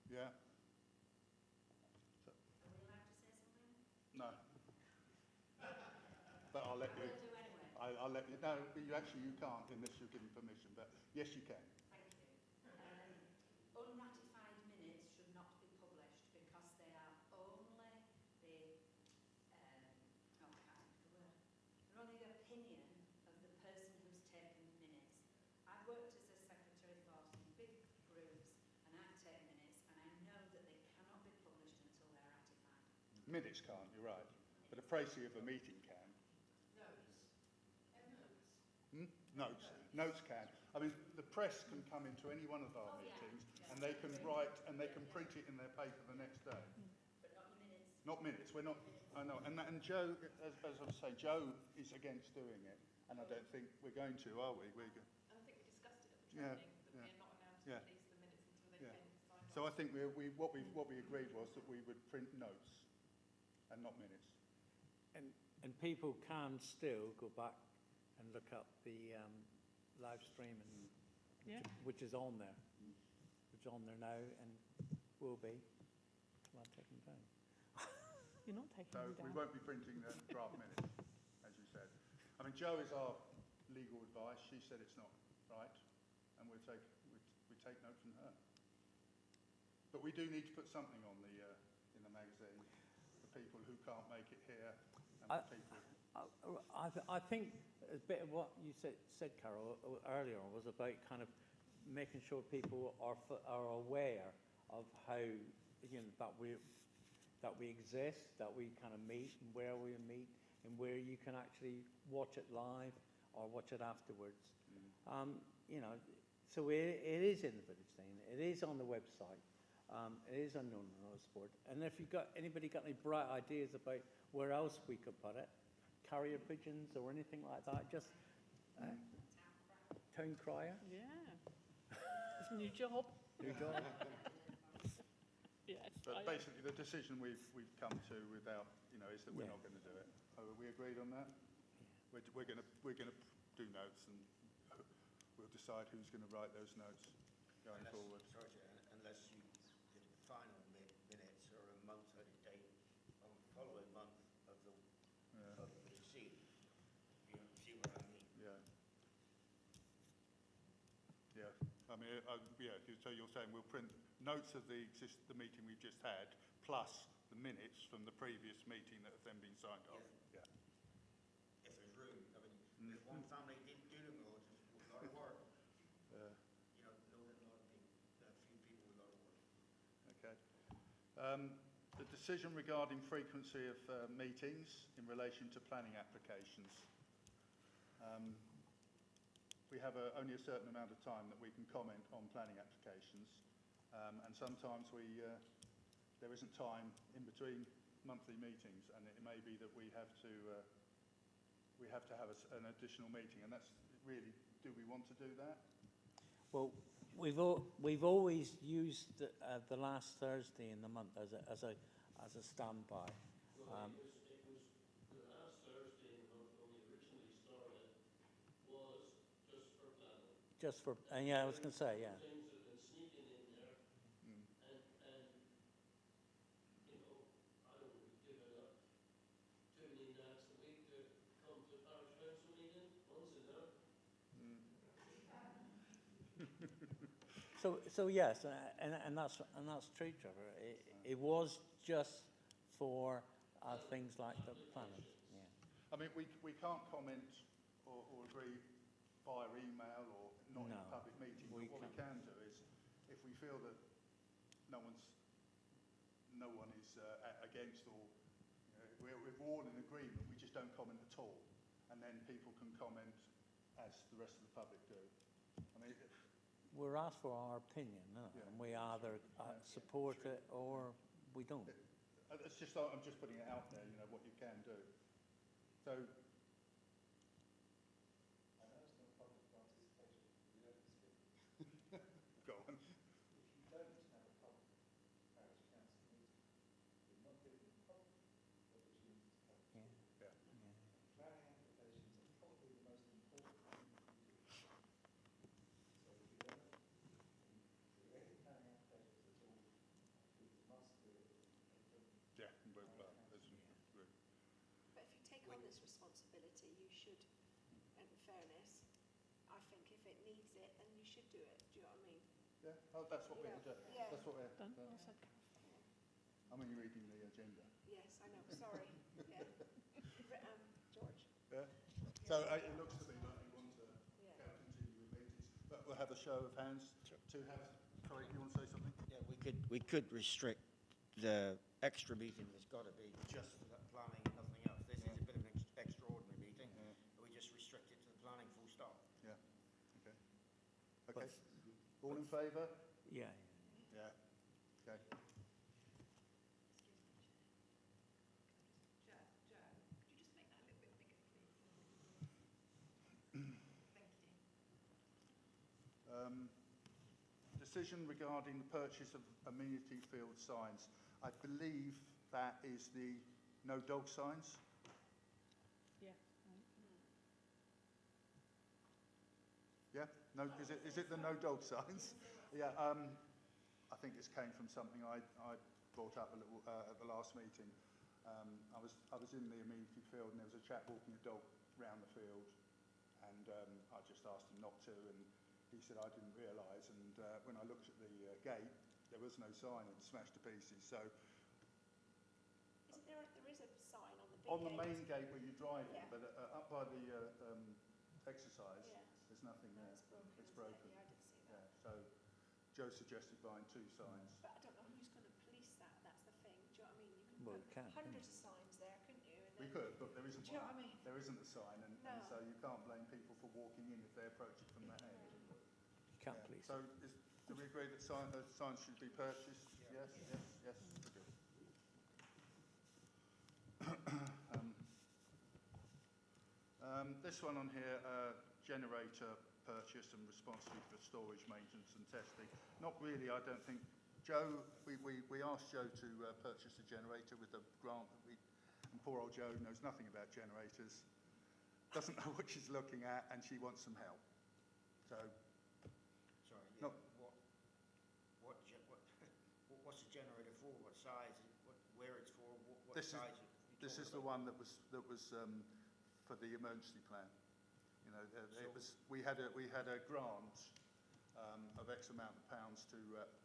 Yeah. So, Are we allowed to say something? no. But I'll let you. I will do anyway. I'll let you. No, but you can't unless you're given permission. But yes, you can. Thank you. Unratified minutes should not be published because they are only the, I can't think of the word. They're only the opinion of the person who's taken the minutes. I've worked as a secretary for some big groups, and I take minutes, and I know that they cannot be published until they're ratified. Minutes can't. You're right. But a précis of a meeting can. Notes. Notes can. I mean, the press can come into any one of our meetings, and they can write and they can print it in their paper the next day. But not minutes. Not minutes. We're not. I know. And Joe, as I was saying, Joe is against doing it, and I don't think we're going to, are we? We're going. And I think we discussed it at the Yeah, training, that yeah, we are not allowed to yeah. release the minutes until they've Yeah. been signed So I off. think what we agreed was that we would print notes and not minutes. And people can still go back and look up the live stream, and which is on there. It's on there now and will be. Till I take them down. You're not taking So them down. we won't be printing the draft minutes, as you said. I mean, Jo is our legal advice. She said it's not right, and we take note from her. But we do need to put something on the in the magazine for people who can't make it here, and for people. I think a bit of what you said, Carol, earlier on was about kind of making sure people are aware of how, that we exist, that we kind of meet, and where we meet, and where you can actually watch it live or watch it afterwards. So it is in the village thing. It is on the website. It is on Notice Board. And if anybody got any bright ideas about where else we could put it, carrier pigeons or anything like that, just town crier. Yeah. It's a new job. New job. Yes. But basically, the decision we've come to without, is that we're not going to do it. Are we agreed on that? We're going to do notes, and we'll decide who's going to write those notes going forward. Sorry, Chair, unless you did final minutes or a month out of date on the following month of the proceeding. You see what I mean? Yeah. Yeah. I mean, yeah. So you're saying we'll print notes of the meeting we've just had, plus the minutes from the previous meeting that have then been signed off. Yeah. If there's room. I mean, if one family didn't do them all, it's a lot of work. You know, loading a lot of people, a few people, a lot of work. Okay. The decision regarding frequency of meetings in relation to planning applications. We have only a certain amount of time that we can comment on planning applications, and sometimes there isn't time in between monthly meetings, and it may be that we have to have an additional meeting, and that's really, do we want to do that? Well, we've always used the last Thursday in the month as a standby. It was the last Thursday in the month when we originally started was just for planning. Just for, yeah, I was going to say, yeah. Things have been sneaking in there, and you know, I don't know, we've given up too many nights a week to come to parish council meeting once a night. So yes, and that's true, Trevor. It was just for things like the planning. Yeah. I mean, we can't comment or agree via email or not in a public meeting. But what we can do is, if we feel that no one is against, or we're all in agreement, we just don't comment at all, and then people can comment as the rest of the public do. I mean, we're asked for our opinion, no? And we either support it or we don't. It's just, I'm just putting it out there, you know, what you can do. So, I know it's not public participation, you don't speak. Go on. If you don't have a public parish council meeting, you're not giving the public the opportunity to come. Yeah. Planning applications are probably the most important thing that you do. So if you're going to do any planning applications at all, you must do it. Yeah, But if you take on this responsibility, you should, in fairness, I think if it needs it, then you should do it. Do you know what I mean? Yeah, that's what we're doing. Yeah. That's what we're Done. doing. Well said. I mean, you're reading the agenda. Yes, I know. Sorry. Yeah. George. Yeah. So it looks to me like we want to continue with meetings, but we'll have a show of hands to have. Sorry, you want to say something? Yeah, we could restrict the extra meeting that's got to be just for that planning and nothing else. This is a bit of an extraordinary meeting. We just restrict it to the planning full stop. Yeah. Okay. Okay. All in favour? Yeah. Yeah. Okay. Joe, could you just make that a little bit bigger, please? Thank you. Decision regarding the purchase of amenity field signs. I believe that is the no dog signs. Yeah. Yeah. No. Is it the no dog signs? Yeah. I think this came from something I brought up a little at the last meeting. I was in the amenity field and there was a chap walking a dog round the field, and I just asked him not to, and he said I didn't realise, and when I looked at the gate, there was no sign, and smashed to pieces. So Isn't there is a sign on the big on the gate? main gate where you drive in, Yeah. but up by the exercise, Yeah. there's nothing No, there. it's broken. It's isn't it? broken. Yeah, I did see Yeah. that. So Joe suggested buying 2 signs. But I don't know who's going to police that. That's the thing. Do you know what I mean? You Well, could you can, put hundreds of signs there, couldn't you? And We then, could, but there isn't do you know one. what I mean? There isn't a sign, and No. so you can't blame people for walking in if they approach it from that end. You can't Yeah. please. So do we agree that signs should be purchased? Yes, yes, yes. This one on here, generator purchase and responsibility for storage, maintenance and testing. Not really, I don't think. Joe, we asked Joe to purchase a generator with the grant that and poor old Joe knows nothing about generators, doesn't know what she's looking at, and she wants some help. So, Sorry, No. what's the generator for? What size? Where it's for? What This is- size? this is the one that was for the emergency plan. You know, we had a grant of X amount of pounds to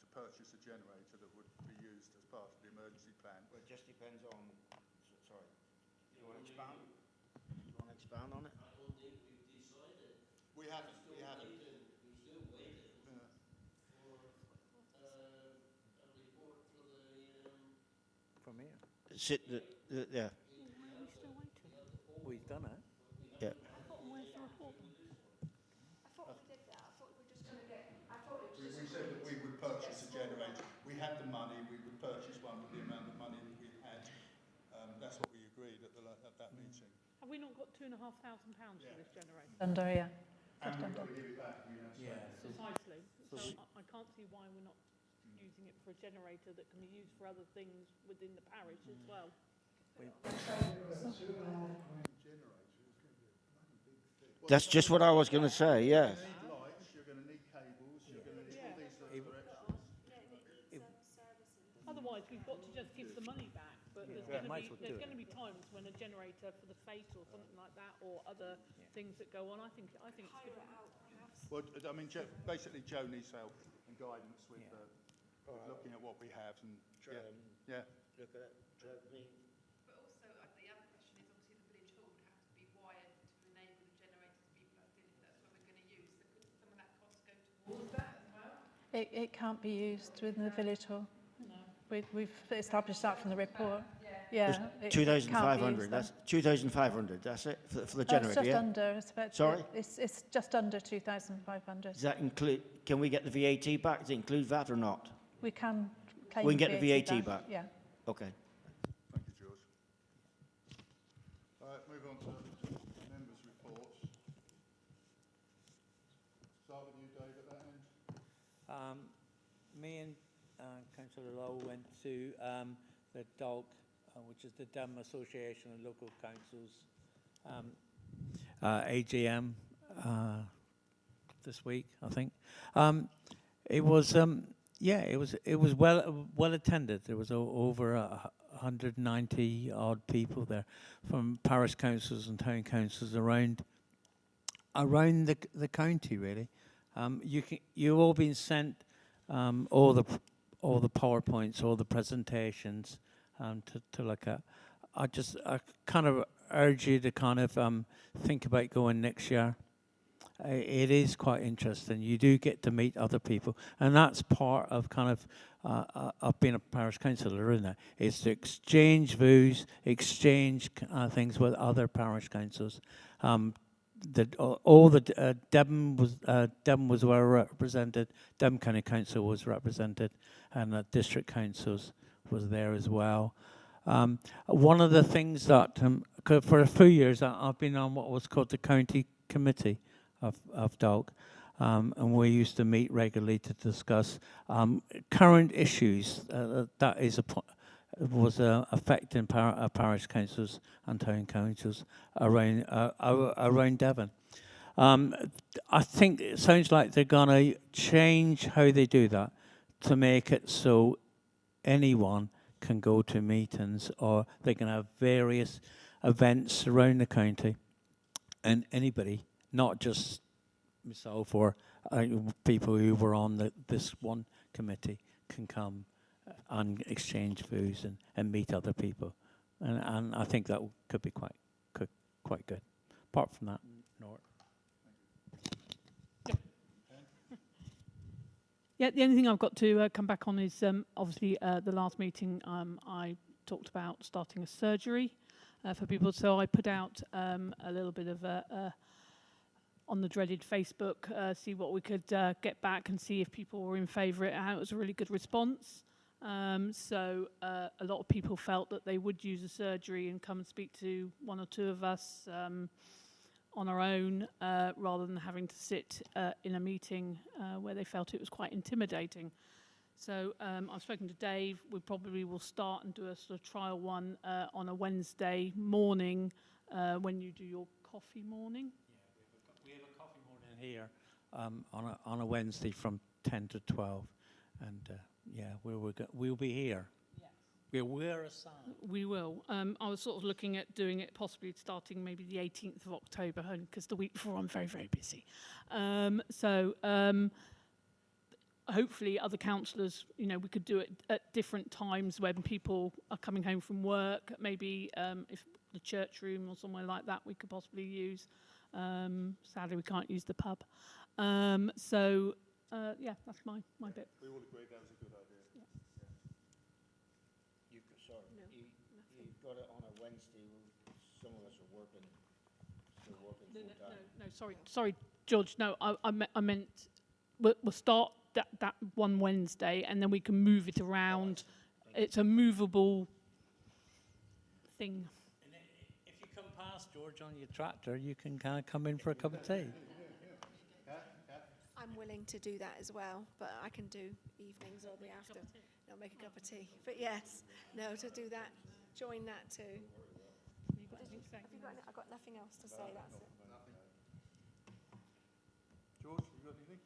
purchase a generator that would be used as part of the emergency plan. Well, it just depends on. Sorry. You want to expand? You want to expand on it? I don't think we've decided. We haven't. We're still waiting for a report for the. From here. Yeah. We've done it. Yeah. Where's the report? I thought we did that. I thought we were just going to get. I thought it was We just. said that we would purchase a generator. We had the money. We would purchase one with the amount of money that we had. That's what we agreed at that meeting. Have we not got £2,500 for this generator? Under, yeah. And Just we've under. got to give it back. Precisely. So I can't see why we're not using it for a generator that can be used for other things within the parish as well. That's just what I was going to say. Yeah. You're going to need lights. You're going to need cables. You're going to need all these little extras. Otherwise, we've got to just give the money back. But there's going to be times when a generator for the fete or something like that, or other things that go on. I think it's good. Well, I mean, basically, Joe needs help and guidance with looking at what we have and yeah. Look at it. But also, the other question is obviously the village hall would have to be wired to enable the generator to be plugged in if that's what we're going to use. So could some of that cost go towards that as well? It can't be used within the village hall. No. We've established that from the report. Yeah. 2,500. That's 2,500. That's it for the generator. It's just yeah? under. It's about, Sorry. It's just under 2,500. Does that include? Can we get the VAT back? Does it include VAT or not? We can claim. We can get the VAT back. Yeah. Okay. Thank you, George. All right, move on to members' reports. Start with you, Dave, at that end. Me and Councillor Lowe went to the DOG, which is the Dam Association of Local Councils, AGM this week, I think. It was well attended. There was over 190 odd people there from parish councils and town councils around the county, really. You've all been sent all the PowerPoints, all the presentations to look at. I kind of urge you to kind of think about going next year. It is quite interesting. You do get to meet other people, and that's part of kind of being a parish councillor, isn't it? Is to exchange views, exchange things with other parish councils. Devon was well represented. Devon County Council was represented, and the district councils was there as well. One of the things that for a few years I've been on what was called the county committee of DOG, and we used to meet regularly to discuss current issues that was affecting parish councils and town councils around Devon. I think it sounds like they're going to change how they do that to make it so anyone can go to meetings, or they can have various events around the county, and anybody, not just myself or people who were on this one committee, can come and exchange views and meet other people, and I think that could be quite good. Apart from that, Nort. Yeah, the only thing I've got to come back on is obviously the last meeting I talked about starting a surgery for people. So I put out a little bit of on the dreaded Facebook, see what we could get back and see if people were in favour of it. And it was a really good response. So a lot of people felt that they would use a surgery and come and speak to one or two of us on our own, rather than having to sit in a meeting where they felt it was quite intimidating. So I've spoken to Dave. We probably will start and do a sort of trial one on a Wednesday morning when you do your coffee morning. Yeah, we have a coffee morning here on a Wednesday from 10 to 12. And yeah, we'll be here. We're assigned. We will. I was sort of looking at doing it possibly starting maybe the 18th of October, because the week before I'm very, very busy. Hopefully other councillors, we could do it at different times when people are coming home from work. Maybe if the church room or somewhere like that we could possibly use. Sadly, we can't use the pub. Yeah, that's my bit. We all agreed that was a good idea. Yeah. You've got it on a Wednesday. Some of us are working, still working full time. No, sorry, George. No, I meant we'll start that one Wednesday, and then we can move it around. It's a movable thing. And if you come past George on your tractor, you can kind of come in for a cup of tea. I'm willing to do that as well, but I can do evenings or the after. No, make a cup of tea. But yes, no, to do that, join that too. I've got nothing else to say, that's it. George, you got anything?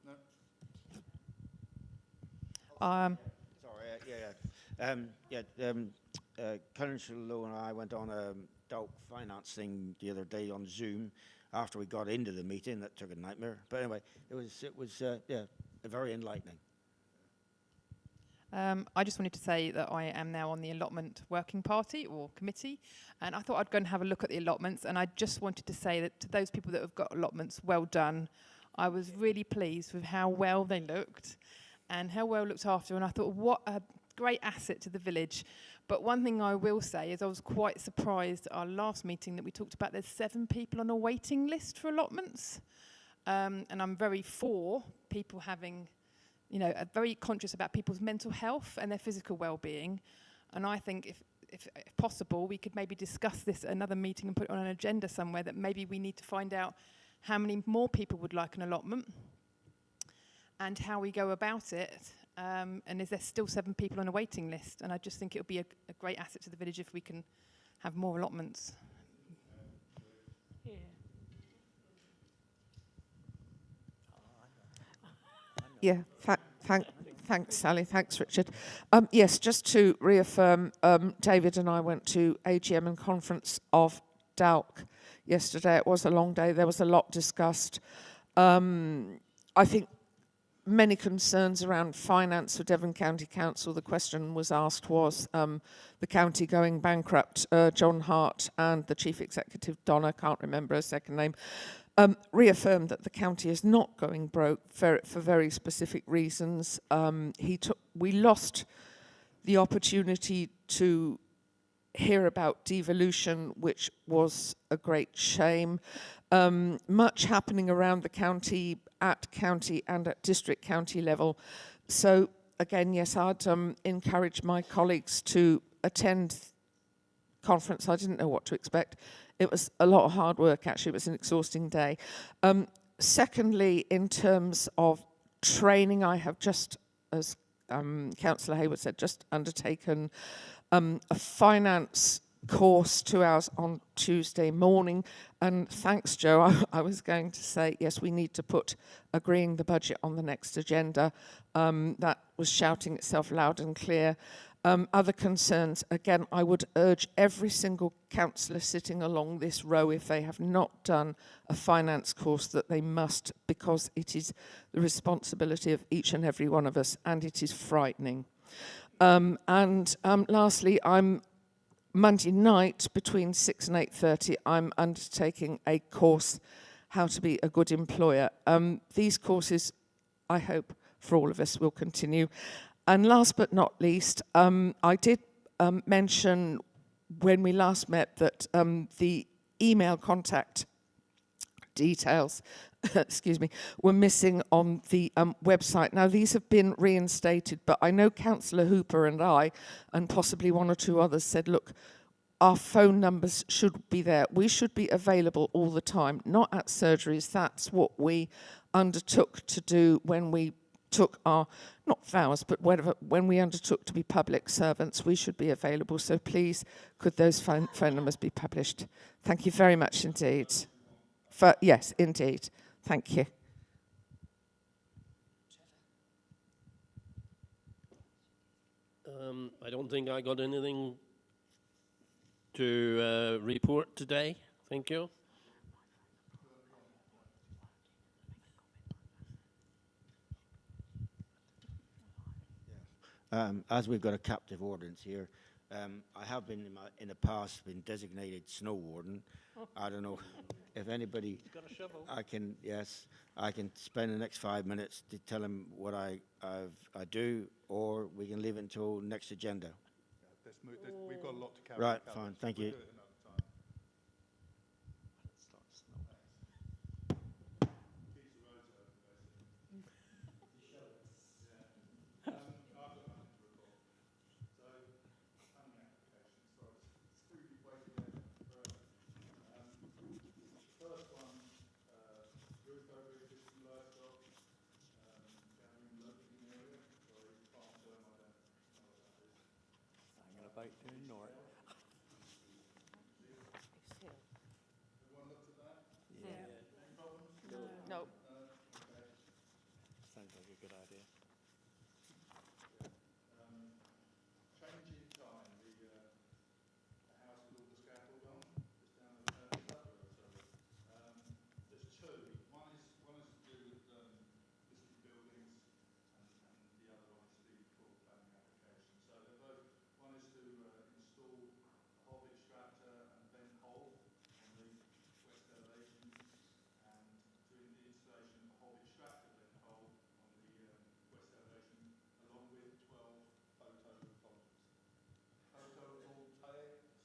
No. Councillor Lowe and I went on a DOC finance thing the other day on Zoom. After we got into the meeting, that took a nightmare. But anyway, it was very enlightening. I just wanted to say that I am now on the allotment working party or committee, and I thought I'd go and have a look at the allotments, and I just wanted to say that to those people that have got allotments, well done. I was really pleased with how well they looked and how well looked after, and I thought, what a great asset to the village. But one thing I will say is I was quite surprised at our last meeting that we talked about there's 7 people on a waiting list for allotments, and I'm very for people having, very conscious about people's mental health and their physical well-being. And I think if possible, we could maybe discuss this at another meeting and put it on an agenda somewhere, that maybe we need to find out how many more people would like an allotment and how we go about it. And is there still 7 people on a waiting list? And I just think it would be a great asset to the village if we can have more allotments. Yeah. Yeah, thanks, Sally. Thanks, Richard. Yes, just to reaffirm, David and I went to AGM and conference of DALC yesterday. It was a long day. There was a lot discussed. I think many concerns around finance for Devon County Council. The question was asked was the county going bankrupt. John Hart and the Chief Executive, Donna, can't remember her second name, reaffirmed that the county is not going broke for very specific reasons. We lost the opportunity to hear about devolution, which was a great shame. Much happening around the county, at county and at district county level. So again, yes, I'd encourage my colleagues to attend conference. I didn't know what to expect. It was a lot of hard work, actually. It was an exhausting day. Secondly, in terms of training, I have just, as Councillor Hayward said, just undertaken a finance course, 2 hours on Tuesday morning. And thanks, Joe. I was going to say, yes, we need to put agreeing the budget on the next agenda. That was shouting itself loud and clear. Other concerns, again, I would urge every single councillor sitting along this row, if they have not done a finance course, that they must, because it is the responsibility of each and every one of us, and it is frightening. Lastly, Monday night between 6 and 8:30, I'm undertaking a course, How to Be a Good Employer. These courses, I hope, for all of us will continue. And last but not least, I did mention when we last met that the email contact details excuse me, were missing on the website. Now, these have been reinstated, but I know Councillor Hooper and I, and possibly one or two others, said, look, our phone numbers should be there. We should be available all the time, not at surgeries. That's what we undertook to do when we took our, not vows, but when we undertook to be public servants. We should be available. So please, could those phone numbers be published? Thank you very much indeed. Yes, indeed. Thank you. I don't think I got anything to report today. Thank you. As we've got a captive ordinance here, I have been in the past been designated snow warden. I don't know if anybody. Got a shovel. I can spend the next 5 minutes to tell him what I do, or we can leave it until next agenda. We've got a lot to carry. Right, fine, thank you. We'll do it another time. Keeps the roads open, basically. I've got nothing to report. So, planning applications. Sorry, we've waited there forever. First one, roof over existing livestock, gathering locally in the area. Sorry, farm term, I don't know what that is. I'm going to bite to ignore it. Everyone looked at that? Yeah. Any problems? No. Okay. Sounds like a good idea. Change in time, the house with all the scaffold on, just down the Butler, sorry. There's two. One is to do with listed buildings, and the other one is the full planning application. So they're both. One is to install a hob extractor and vent hole on the west elevation, and doing the installation of a hob extractor vent hole on the west elevation, along with 12 photovoltaic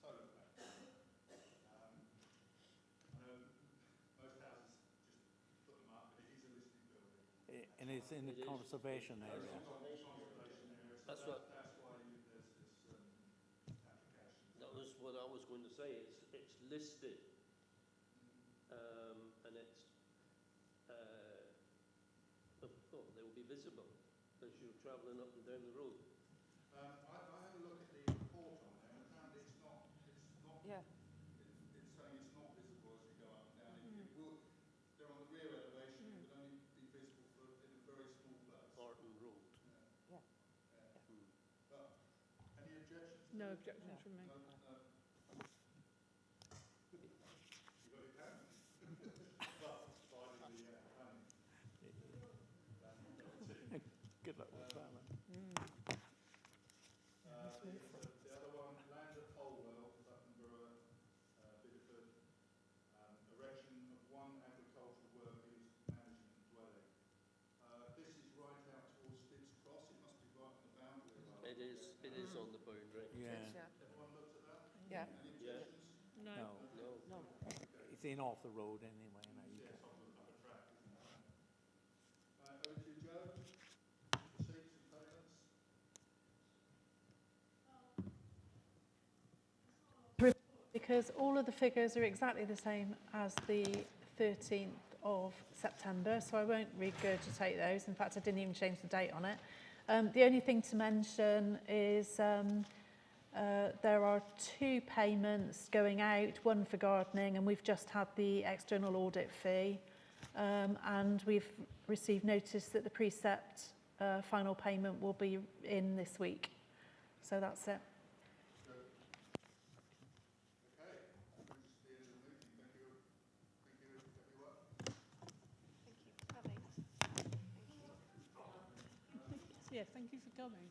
solar panels. I know most houses just put them up, but it is a listed building. And it's in the conservation area. Conservation area, so that's why there's this application. That was what I was going to say. It's listed, and it's they will be visible as you're travelling up and down the road. I had a look at the report on there, and apparently it's not. Yeah. It's saying it's not visible as you go up and down. It will. They're on the rear elevation. It would only be visible in a very small place. Barton Road. Yeah. But any objections? No objections from me. No. You got it down. Well, providing the planning. Good luck with that one. The other one, land at Holwell, Buckland, Brewer, Bideford, erection of one agricultural workers management dwelling. This is right out towards Spitz Cross. It must be right on the boundary line. It is on the boundary. Yeah. Everyone looked at that? Yeah. Any objections? No. No. It's in off the road anyway. No, you Yeah, can. it's on the track, isn't it? Over to you, Joe. Receipts and payments. Because all of the figures are exactly the same as the 13th of September, so I won't regurgitate those. In fact, I didn't even change the date on it. The only thing to mention is there are 2 payments going out, one for gardening, and we've just had the external audit fee, and we've received notice that the precept final payment will be in this week. So that's it. Yeah, thank you for coming.